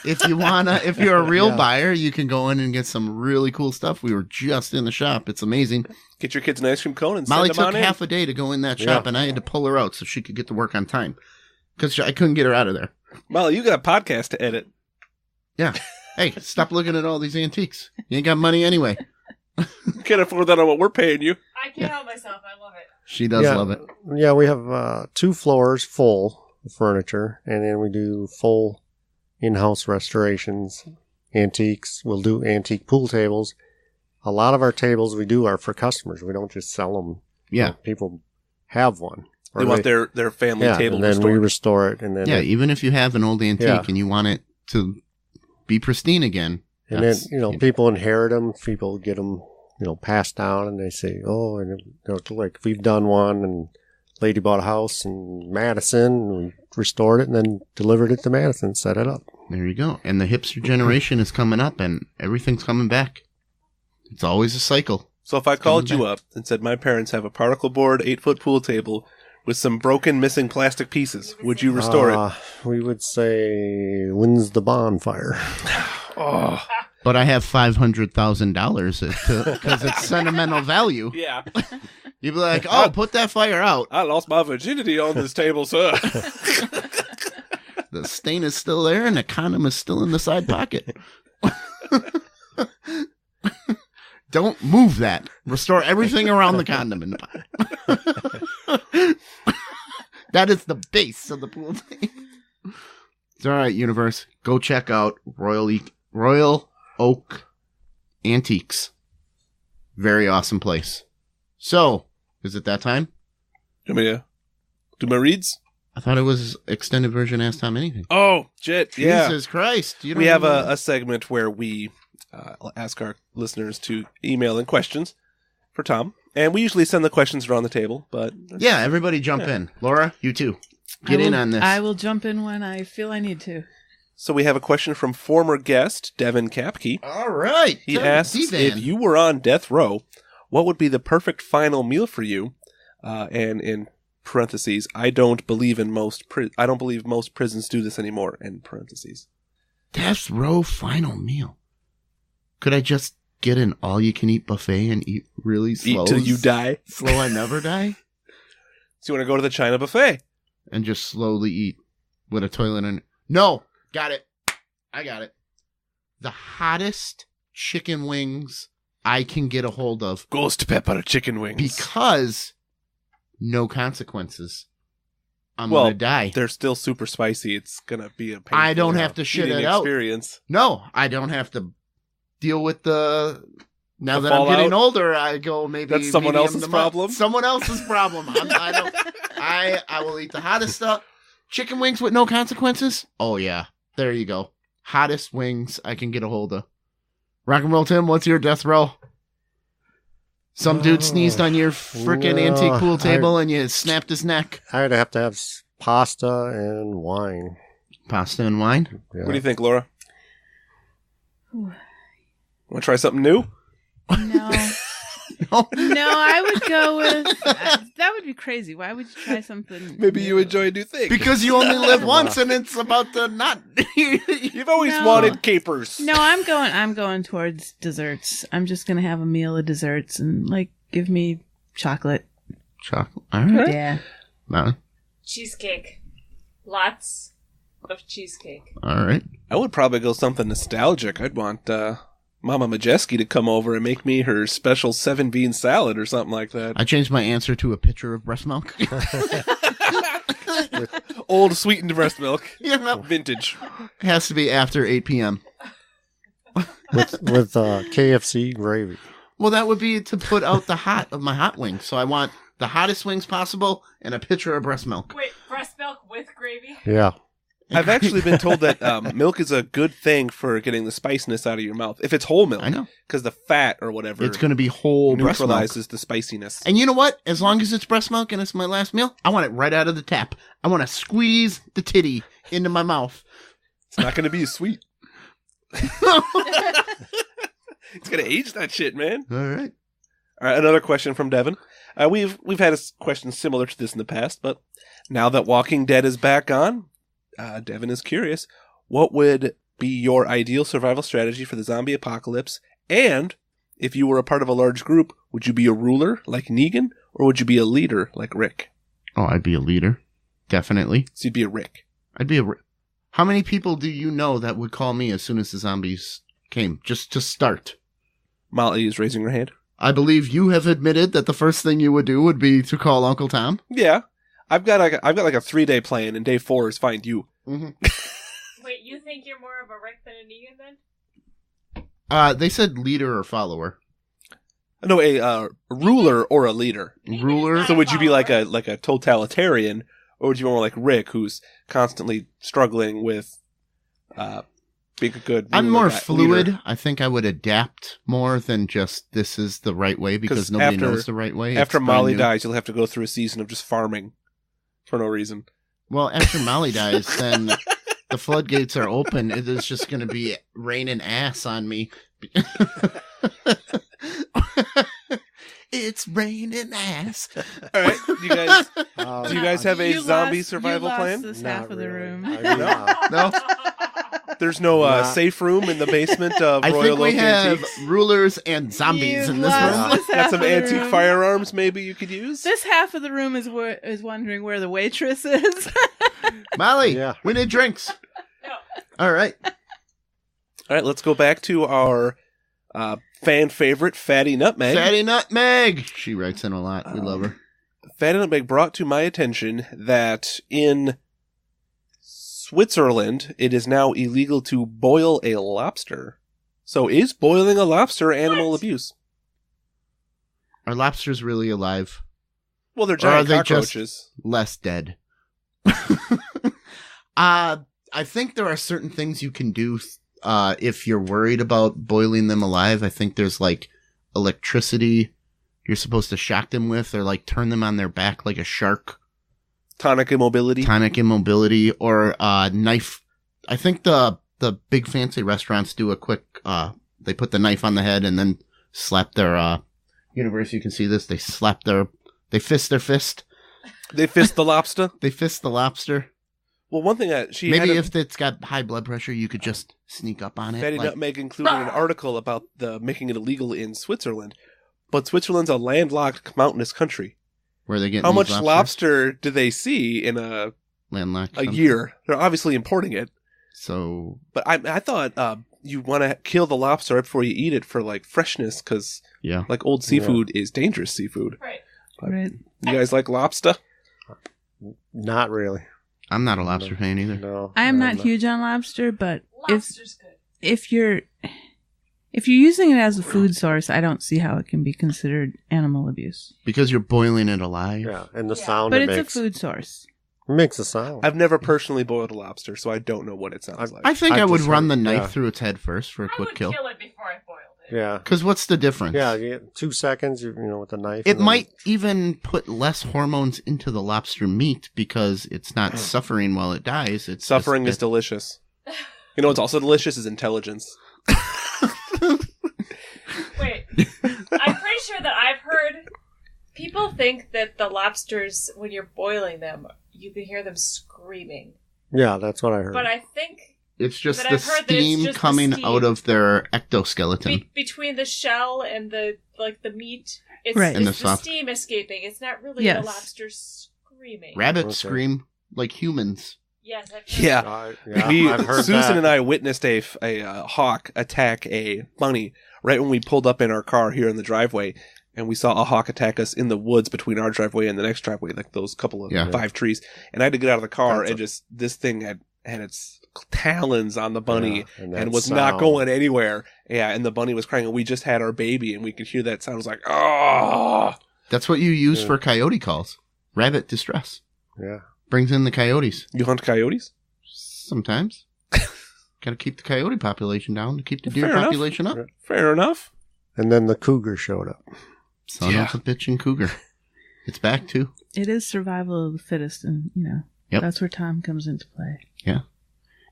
If you're a real Yeah. buyer, you can go in and get some really cool stuff. We were just in the shop. It's amazing. Get your kids an ice cream cone and Molly send them took on in. half a day to go in that shop, Yeah. and I had to pull her out so she could get to work on time because I couldn't get her out of there. Molly, you got a podcast to edit. Yeah. Hey, stop looking at all these antiques. You ain't got money anyway. You can't afford that on what we're paying you. I can't help myself. I love it. She does Yeah. love it. Yeah, we have 2 floors full of furniture, and then we do full in-house restorations, antiques. We'll do antique pool tables. A lot of our tables we do are for customers. We don't just sell them. Yeah. People have one. Or They want their family yeah, table and then restored. we restore it, and then Yeah, even if you have an old antique Yeah. and you want it to be pristine again. And that's- then, people inherit them. People get them, passed down, and they say, oh, and like we've done one, and lady bought a house in Madison, and we restored it and then delivered it to Madison, set it up. There you go. And the hipster generation is coming up and everything's coming back. It's always a cycle. So if I called coming you up and said my parents have a particle board 8-foot pool table with some broken, missing plastic pieces, would you restore it? We would say, when's the bonfire? Oh, But I have $500,000 because it's sentimental value. yeah. You'd be like, oh, put that fire out. I lost my virginity on this table, sir. The stain is still there and the condom is still in the side pocket. Don't move that. Restore everything around the condom in the pot. That is the base of the pool table. It's all right, universe. Go check out Royal Oak Antiques. Very awesome place. So, is it that time? You want me to do my reads? I thought it was extended version Ask Tom Anything. Oh, shit. Yeah. Jesus Christ. You don't We have even- a segment where we ask our listeners to email in questions for Tom. And we usually send the questions around the table, but Yeah, everybody jump in. Laura, you too. Get in on this. I will jump in when I feel I need to. So we have a question from former guest Devin Kapke. All right. He asks, if you were on death row, what would be the perfect final meal for you? And in parentheses, I don't believe most prisons do this anymore, end parentheses. Death row final meal. Could I just get an all-you-can-eat buffet and eat really slow? Eat till you die. Slow I never die? So you want to go to the China buffet? And just slowly eat with a toilet in it. No! Got it. I got it. The hottest chicken wings I can get a hold of. Ghost pepper chicken wings. Because no consequences. I'm Well, going to die. They're still super spicy. It's going to be a painful I don't have to shit eating it out. experience. No, I don't have to deal with the... Now The that I'm getting fallout? older, I go maybe... That's someone medium else's to problem? Someone else's problem. I will eat the hottest stuff. Chicken wings with no consequences? Oh, yeah. There you go. Hottest wings I can get a hold of. Rock and Roll Tim, what's your death row? Some dude sneezed on your freaking no, antique pool table and you snapped his neck. I'd have to have pasta and wine. Pasta and wine? Yeah. What do you think, Laura? Want to try something new? No. No. No, I would go with... that would be crazy. Why would you try something Maybe you new? enjoy a new thing. Because you only live once and it's about to not... You've always No. wanted capers. No, I'm going towards desserts. I'm just going to have a meal of desserts and, like, give me chocolate. Chocolate. All right. Yeah. No. Cheesecake. Lots of cheesecake. All right. I would probably go something nostalgic. I'd want Mama Majeski to come over and make me her special 7-bean salad or something like that. I changed my answer to a pitcher of breast milk. Old sweetened breast milk. Yeah. Vintage. Has to be after 8 p.m. with KFC gravy. Well, that would be to put out the hot of my hot wings. So I want the hottest wings possible and a pitcher of breast milk. Wait, breast milk with gravy? Yeah. I've actually been told that milk is a good thing for getting the spiciness out of your mouth. If it's whole milk. I know. Because the fat or whatever It's going to be whole breast milk. neutralizes the spiciness. And you know what? As long as it's breast milk and it's my last meal, I want it right out of the tap. I want to squeeze the titty into my mouth. It's not going to be as sweet. It's going to age that shit, man. All right. All right, another question from Devin. We've had a question similar to this in the past, but now that Walking Dead is back on, Devin is curious, what would be your ideal survival strategy for the zombie apocalypse? And if you were a part of a large group, would you be a ruler like Negan, or would you be a leader like Rick? Oh, I'd be a leader. Definitely. So you'd be a Rick. I'd be a... How many people do you know that would call me as soon as the zombies came? Just to start. Molly is raising her hand. I believe you have admitted that the first thing you would do would be to call Uncle Tom. Yeah. I've got like a 3-day plan, and day 4 is find you. Mm-hmm. Wait, you think you're more of a Rick than a Negan then? They said leader or follower. No, a ruler or a leader. Ruler. So would you be like a totalitarian, or would you be more like Rick, who's constantly struggling with being a good ruler, I'm more leader? fluid. I think I would adapt more than just this is the right way because 'Cause nobody after- knows the right way. After It's brand Molly new. dies, you'll have to go through a season of just farming for no reason. Well, after Molly dies, then the floodgates are open. It is just going to be raining ass on me. It's raining ass. All right, you guys. Um, Do you guys have a You zombie lost- survival you lost plan? This not half of the really. room. I mean, No? There's no Nah. safe room in the basement of I Royal think we Oak have Antiques. rulers and zombies You in this lost room. this Got half some of the antique room. firearms maybe you could use? This half of the room is wondering where the waitress is. Molly, Yeah. we need drinks. No. All right. All right, let's go back to our fan favorite, Fatty Nutmeg. Fatty Nutmeg. She writes in a lot. We love her. Fatty Nutmeg brought to my attention that in Switzerland, it is now illegal to boil a lobster. So is boiling a lobster animal What? abuse? Are lobsters really alive? Well, they're Or are giant they just- cockroaches. Less dead. I think there are certain things you can do if you're worried about boiling them alive. I think there's like electricity you're supposed to shock them with, or like turn them on their back like a shark. Tonic immobility. Tonic immobility, or knife. I think the big fancy restaurants do a quick. They put the knife on the head and then slap their. Universe, you can see this. They fist their fist. They fist the lobster. They fist the lobster. Well, one thing that she Maybe had if it's got high blood pressure, you could just sneak up on it. Fatty like- Nutmeg included an article about the making it illegal in Switzerland, but Switzerland's a landlocked mountainous country. where they get How these much lobster do they see in a landlocked a country. year? They're obviously importing it. So But I thought you want to kill the lobster right before you eat it for like freshness, because yeah, like old seafood is dangerous seafood. Right. Right. You guys like lobster? Not really. I'm not a lobster fan either. No. I am not I'm huge on lobster, but if Lobster's good. if you're using it as a food source, I don't see how it can be considered animal abuse. Because you're boiling it alive. Yeah, and the Yeah. sound But it it's makes. a food source. It makes a sound. I've never personally boiled a lobster, so I don't know what it sounds like. I think I I would just run heard- the knife yeah. through its head first for a I quick would kill. kill it before I boiled it. Yeah. Because what's the difference? Yeah, you get 2 seconds, you know, with the knife. It and then- might even put less hormones into the lobster meat because it's not suffering while it dies. It's Suffering is just, delicious. You know what's also delicious is intelligence. Wait, I'm pretty sure that I've heard people think that the lobsters, when you're boiling them, you can hear them screaming. Yeah, that's what I heard. But I think It's just But the I've heard that it's steam just the coming steam. out of their ectoskeleton. between the shell and the meat, it's, Right. it's And the, the soft- steam escaping. It's not really Yes. the lobster screaming. Rabbits Okay. scream like humans. Yes, I've heard Yeah. Yeah, I've heard Susan that. and I witnessed a hawk attack a bunny right when we pulled up in our car here in the driveway, and we saw a hawk attack us in the woods between our driveway and the next driveway, like those couple of Yeah. 5 trees. And I had to get out of the car, That's and just this thing had its talons on the bunny. Yeah, that And was not sound. going anywhere. Yeah, and the bunny was crying, and we just had our baby, and we could hear that sound. It was like, oh! That's what you use Yeah. for coyote calls. Rabbit distress. Yeah. Brings in the coyotes. You hunt coyotes? Sometimes. Gotta keep the coyote population down to keep the deer Fair enough. population up. Yeah. Fair enough. And then the cougar showed up. Son Yeah. of a bitch and cougar. It's back too. It is survival of the fittest, and Yep. that's where Tom comes into play.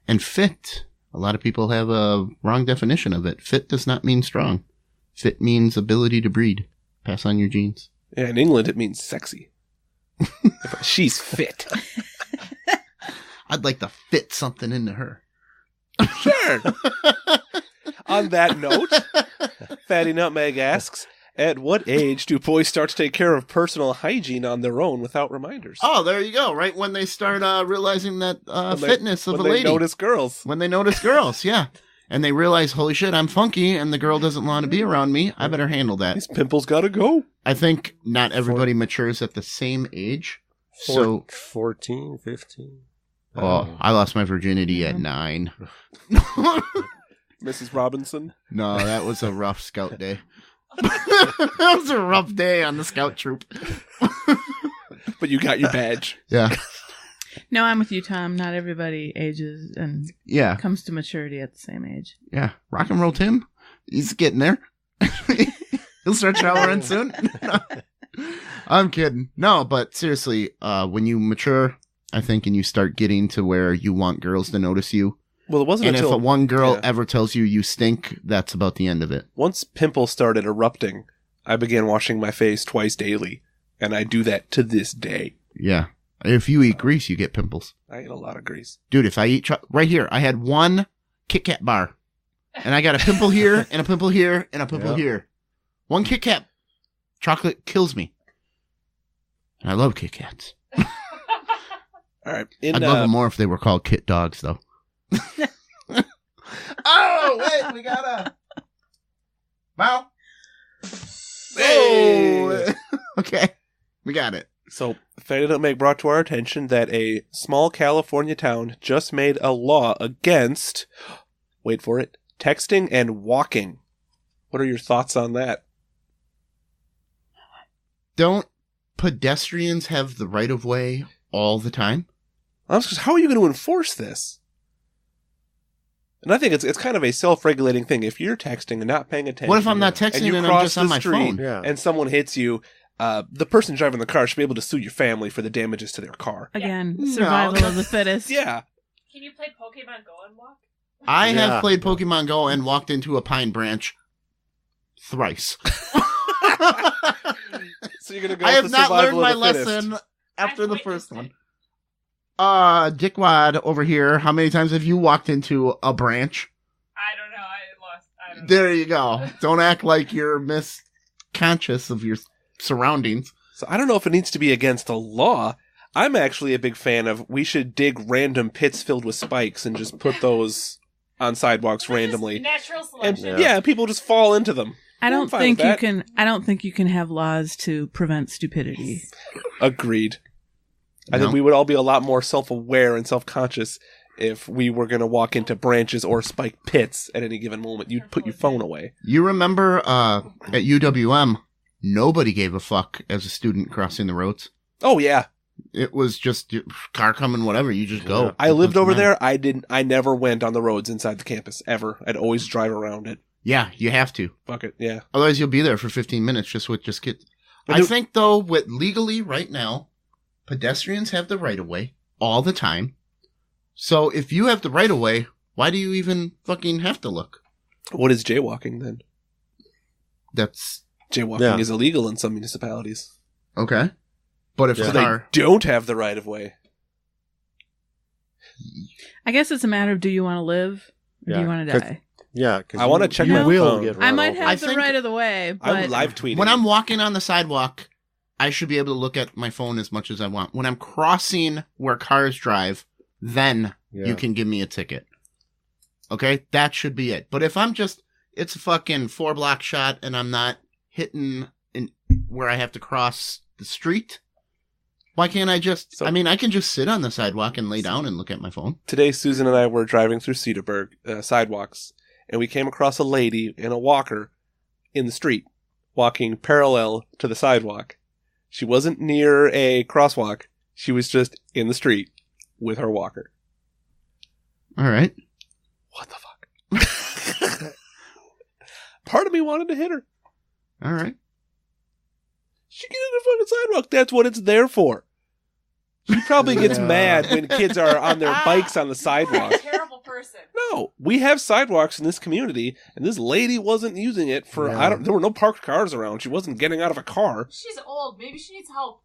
And fit. A lot of people have a wrong definition of it. Fit does not mean strong. Fit means ability to breed. Pass on your genes. Yeah, in England, it means sexy. She's fit. I'd like to fit something into her. Sure. On that note, Fatty Nutmeg asks, at what age do boys start to take care of personal hygiene on their own without reminders? Oh, there you go. Right when they start realizing that When they- fitness of when a they lady. notice girls. When they notice girls, yeah. And they realize, holy shit, I'm funky and the girl doesn't want to be around me. I better handle that. These pimples gotta go. I think not everybody matures at the same age. So, 14, 15. oh, I lost my virginity at 9. Mrs. Robinson. No, that was a rough scout day. That was a rough day on the scout troop. But you got your badge. Yeah. No, I'm with you, Tom. Not everybody ages and Yeah. comes to maturity at the same age. Yeah. Rock and roll Tim. He's getting there. He'll start showering soon. I'm kidding. No, but seriously, when you mature, I think, and you start getting to where you want girls to notice you, Well, it wasn't and if until a one girl yeah. ever tells you you stink, that's about the end of it. once pimples started erupting, I began washing my face twice daily, and I do that to this day. Yeah. If you eat grease, you get pimples. I eat a lot of grease. Dude, if I eat right here, I had one Kit Kat bar, and I got a pimple here, and a pimple here, and a pimple Yep. here. One Kit Kat chocolate kills me. And I love Kit Kats. All right. I'd love them more if they were called Kit Dogs, though. Oh, wait, we gotta. Wow. Hey! Okay, we got it. So, Fatty Nutmeg brought to our attention that a small California town just made a law against, wait for it, texting and walking. What are your thoughts on that? Don't pedestrians have the right of way all the time? How are you going to enforce this? And I think it's kind of a self-regulating thing. If you're texting and not paying attention, What if I'm not and texting you and I'm cross just on the my street phone? Yeah. and someone hits you, the person driving the car should be able to sue your family for the damages to their car. Again, No. survival of the fittest. Yeah. Can you play Pokemon Go and walk? I have Yeah. played Pokemon Go and walked into a pine branch thrice. So you're going to go I with have the not learned survival my of the fittest. lesson after the I've first witnessed one. Dickwad over here. How many times have you walked into a branch? I don't know. I don't know. There you go. Don't act like you're misconscious of your surroundings. So I don't know if it needs to be against the law. I'm actually a big fan of we should dig random pits filled with spikes and just put those on sidewalks randomly. Natural And selection. yeah, people just fall into them. I I'm don't fine think with you that. can. I don't think you can have laws to prevent stupidity. Agreed. I think No. we would all be a lot more self-aware and self-conscious if we were going to walk into branches or spike pits at any given moment. You'd put your phone away. You remember at UWM, nobody gave a fuck as a student crossing the roads. Oh yeah, It was just car coming, whatever. You just go. Yeah. I lived Doesn't over matter. there. I never went on the roads inside the campus ever. I'd always drive around it. Yeah, you have to. Fuck it. Yeah. Otherwise, you'll be there for 15 minutes just with just kids. But I do- think, though, with legally right now, pedestrians have the right of way all the time. So if you have the right of way, why do you even fucking have to look? What is jaywalking then? That's Jaywalking Yeah. is illegal in some municipalities. okay. But if Yeah. a So they car, don't have the right of way. I guess it's a matter of do you want to live or do Yeah, you want to 'cause- die? Yeah, because I wanna check my you will phone. get I run might over. have I the think- right of the way, I'm but live tweeting. when I'm walking on the sidewalk, I should be able to look at my phone as much as I want. When I'm crossing where cars drive, then Yeah. you can give me a ticket. Okay? That should be it. But if I'm just, it's a fucking 4-block shot and I'm not hitting where I have to cross the street, why can't I just, So- I can just sit on the sidewalk and lay down and look at my phone. Today, Susan and I were driving through Cedarburg sidewalks, and we came across a lady in a walker in the street, walking parallel to the sidewalk. She wasn't near a crosswalk. She was just in the street with her walker. All right. What the fuck? Part of me wanted to hit her. All right. She get in the fucking sidewalk. That's what it's there for. She probably gets Yeah. mad when kids are on their bikes on the sidewalk. Terrible person. No, we have sidewalks in this community, and this lady wasn't using it for. Yeah. There were no parked cars around. She wasn't getting out of a car. She's old. Maybe she needs help.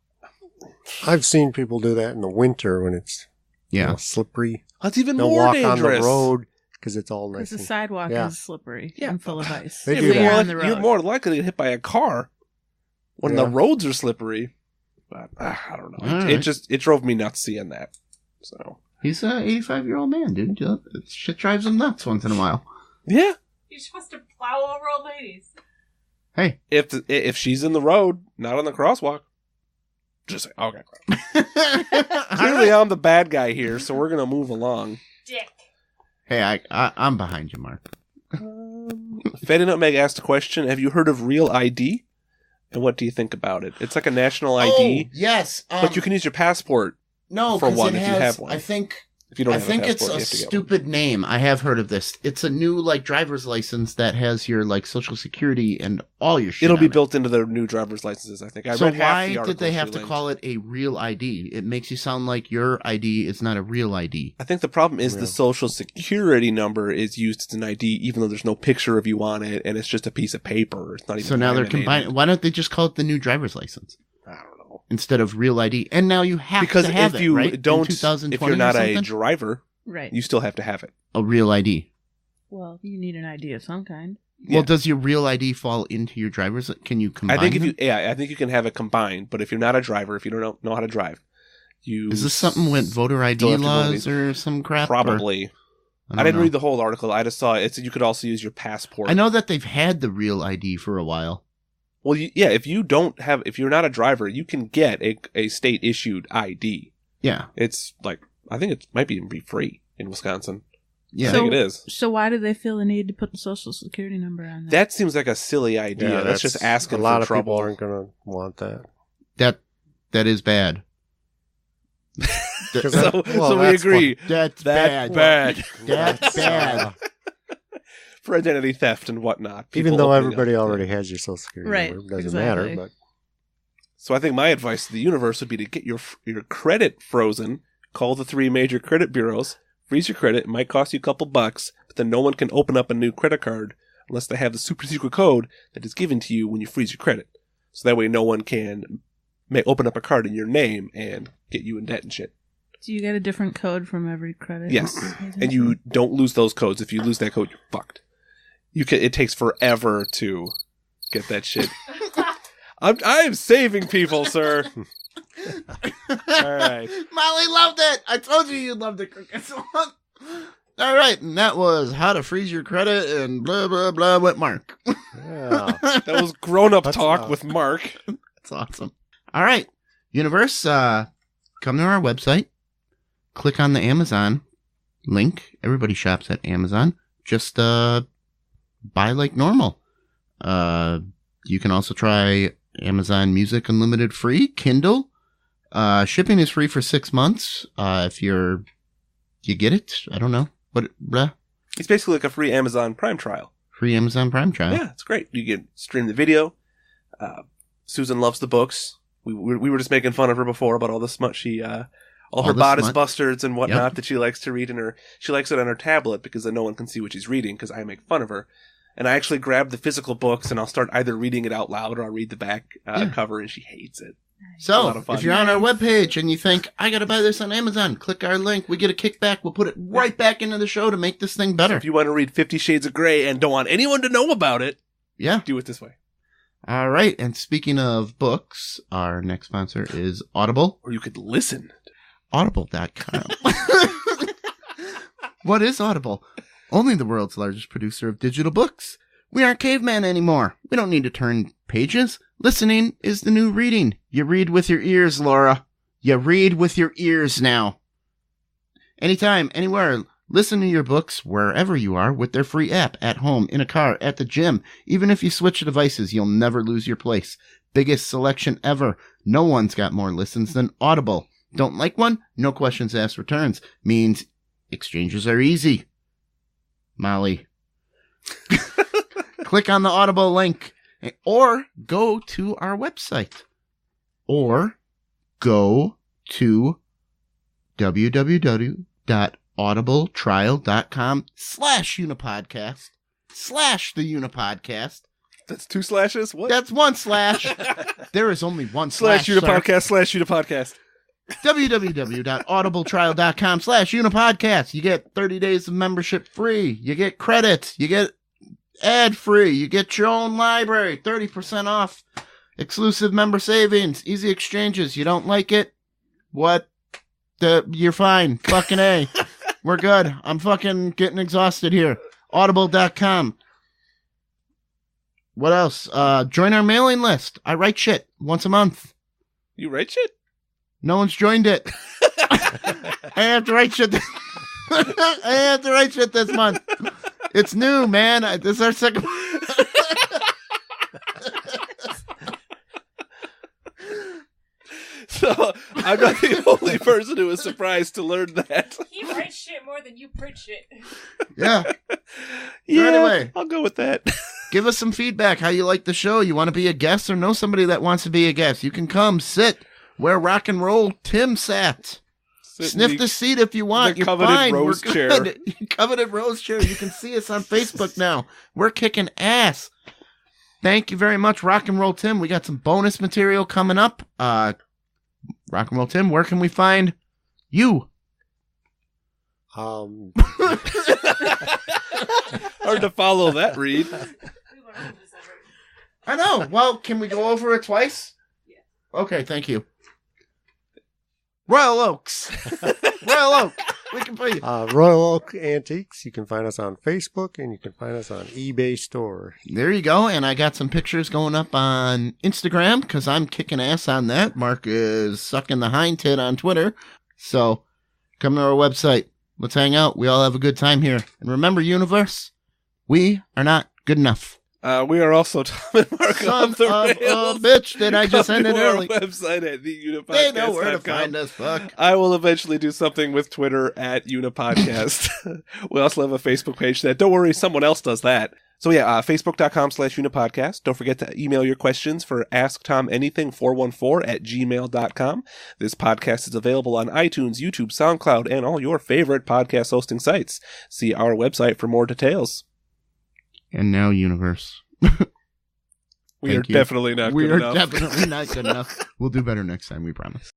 I've seen people do that in the winter when it's Yeah. slippery. That's even They'll more walk dangerous. on the road because it's all because nice. the sidewalk yeah. is slippery Yeah. and full of ice. They if do they that. are on the road. You're more likely to get hit by a car when the Yeah. roads are slippery. But I don't know. All It right. just drove me nuts seeing that. So He's an 85-year-old man, dude. Shit drives him nuts once in a while. yeah, You're supposed to plow over old ladies. Hey. if she's in the road, not on the crosswalk, just say okay. Clearly, I'm the bad guy here, so we're gonna move along. Dick. Hey, I'm behind you, Mark. Fatty Nutmeg asked a question: have you heard of Real ID? And what do you think about it? It's like a national ID, Oh, yes. but you can use your passport no, for 'cause one it if you has, have one. I think if you don't I have think a it's passport. a You have to get one. stupid name. I have heard of this. It's a new driver's license that has your social security and all your shit. It'll be on it. built into their new driver's licenses. I think. I So read half why the did article they she have to linked. call it a real ID? It makes you sound like your ID is not a real ID. I think the problem is Yeah. the social security number is used as an ID, even though there's no picture of you on it, and it's just a piece of paper. It's not even. So now they're laminated. combining. Why don't they just call it the new driver's license I don't know. instead of real ID? And now you have Because to have if it, you right? In don't, 2020 if you're not or a something? driver, Right. you still have to have it. a real ID. Well, you need an ID of some kind. Yeah. Well, does your real ID fall into your driver's? Can you combine? I think if them? I think you can have it combined. But if you're not a driver, if you don't know how to drive, you Is this something with voter ID still have to go to laws or some crap? or- probably. I didn't read the whole article. I just saw it. It said you could also use your passport. I know that they've had the real ID for a while. Well, yeah. If you're not a driver, you can get a state issued ID. Yeah, It's like I think it might even be free in Wisconsin. yeah. I think it is. So why do they feel the need to put the social security number on there? That seems like a silly idea. That's just asking a lot for of trouble. people aren't going to want that. that is bad. Because So, so we agree. That's That's bad. bad. That's bad. For identity theft and whatnot. People Even though opening everybody up- already has your social security Right, number, it doesn't exactly. matter. But So I think my advice to the universe would be to get your credit frozen. Call the 3 major credit bureaus. Freeze your credit. It might cost you a couple bucks, but then no one can open up a new credit card unless they have the super secret code that is given to you when you freeze your credit. So that way no one can may open up a card in your name and get you in debt and shit. Do you get a different code from every credit? Yes. And you don't lose those codes. If you lose that code, you're fucked. It takes forever to get that shit. I'm saving people, sir. All right. Molly loved it. I told you loved it, Crickets. All right, and that was how to freeze your credit and blah blah blah with Mark. Yeah. That was grown-up That's talk enough. with Mark. That's awesome. All right, Universe, come to our website. Click on the Amazon link. Everybody shops at Amazon. Just buy like normal. You can also try Amazon Music Unlimited free, Kindle. Shipping is free for 6 months. If you get it, I don't know. Blah. It's basically like a free Amazon Prime trial. Free Amazon Prime trial. Yeah, it's great. You can stream the video. Susan loves the books. We were just making fun of her before about all the smut she, all her the bodice smut. bustards and whatnot Yep. that she likes to read in her. She likes it on her tablet because then no one can see what she's reading because I make fun of her. And I actually grab the physical books and I'll start either reading it out loud or I'll read the back cover and she hates it. It's a So, lot of fun. if you're on our webpage and you think, I gotta buy this on Amazon, click our link. We get a kickback. We'll put it right back into the show to make this thing better. If you want to read 50 Shades of Grey and don't want anyone to know about it, Yeah. do it this way. All right. And speaking of books, our next sponsor is Audible. Or you could listen. Audible.com. What is Audible? Only the world's largest producer of digital books. We aren't cavemen anymore. We don't need to turn pages. Listening is the new reading. You read with your ears, Laura. You read with your ears now. Anytime, anywhere. Listen to your books wherever you are with their free app, at home, in a car, at the gym. Even if you switch devices, you'll never lose your place. Biggest selection ever. No one's got more listens than Audible. Don't like one? No questions asked returns. Means exchanges are easy. Molly. Click on the Audible link or go to our website or go to www.audibletrial.com/unipodcast/the unipodcast. That's 2 slashes? What? That's 1 slash. There is only 1 slash. /Unipodcast. www.audibletrial.com/unipodcast. You get 30 days of membership free. You get credits. You get ad free. You get your own library. 30% off. Exclusive member savings. Easy exchanges. You don't like it? What? You're fine. Fucking A. We're good. I'm fucking getting exhausted here. Audible.com. What else? Join our mailing list. I write shit once a month. You write shit? No one's joined it. I have to write shit. I have to write shit this month. It's new, man. This is our second. So I'm not the only person who was surprised to learn that. He writes shit more than you print shit. Yeah. Yeah, Anyway. I'll go with that. Give us some feedback. How you like the show? You want to be a guest or know somebody that wants to be a guest? You can come sit where rock and roll Tim sat. Sniff the seat if you want. the You're coveted fine. rose We're chair. good. Coveted rose chair. You can see us on Facebook now. We're kicking ass. Thank you very much, Rock and Roll Tim. We got some bonus material coming up. Rock and Roll Tim, where can we find you? Hard to follow that read. We went over this already. I know. Well, can we go over it twice? Yeah. Okay, thank you. Royal Oaks. Royal Oak. We can put you. Royal Oak Antiques. You can find us on Facebook and you can find us on eBay store. There you go. And I got some pictures going up on Instagram because I'm kicking ass on that. Mark is sucking the hind tit on Twitter. So come to our website. Let's hang out. We all have a good time here. And remember, universe, we are not good enough. We are also Tom and Mark Son on the of rails. a bitch, did I just Come end it to our early? website at theunipodcast.com. They know where to find us. Fuck. I will eventually do something with Twitter at Unipodcast. We also have a Facebook page that, don't worry, someone else does that. So yeah, facebook.com/Unipodcast. Don't forget to email your questions for asktomanything414@gmail.com. This podcast is available on iTunes, YouTube, SoundCloud, and all your favorite podcast hosting sites. See our website for more details. And now, universe. We are Thank you. definitely not We good are enough. definitely not good enough. We'll do better next time, we promise.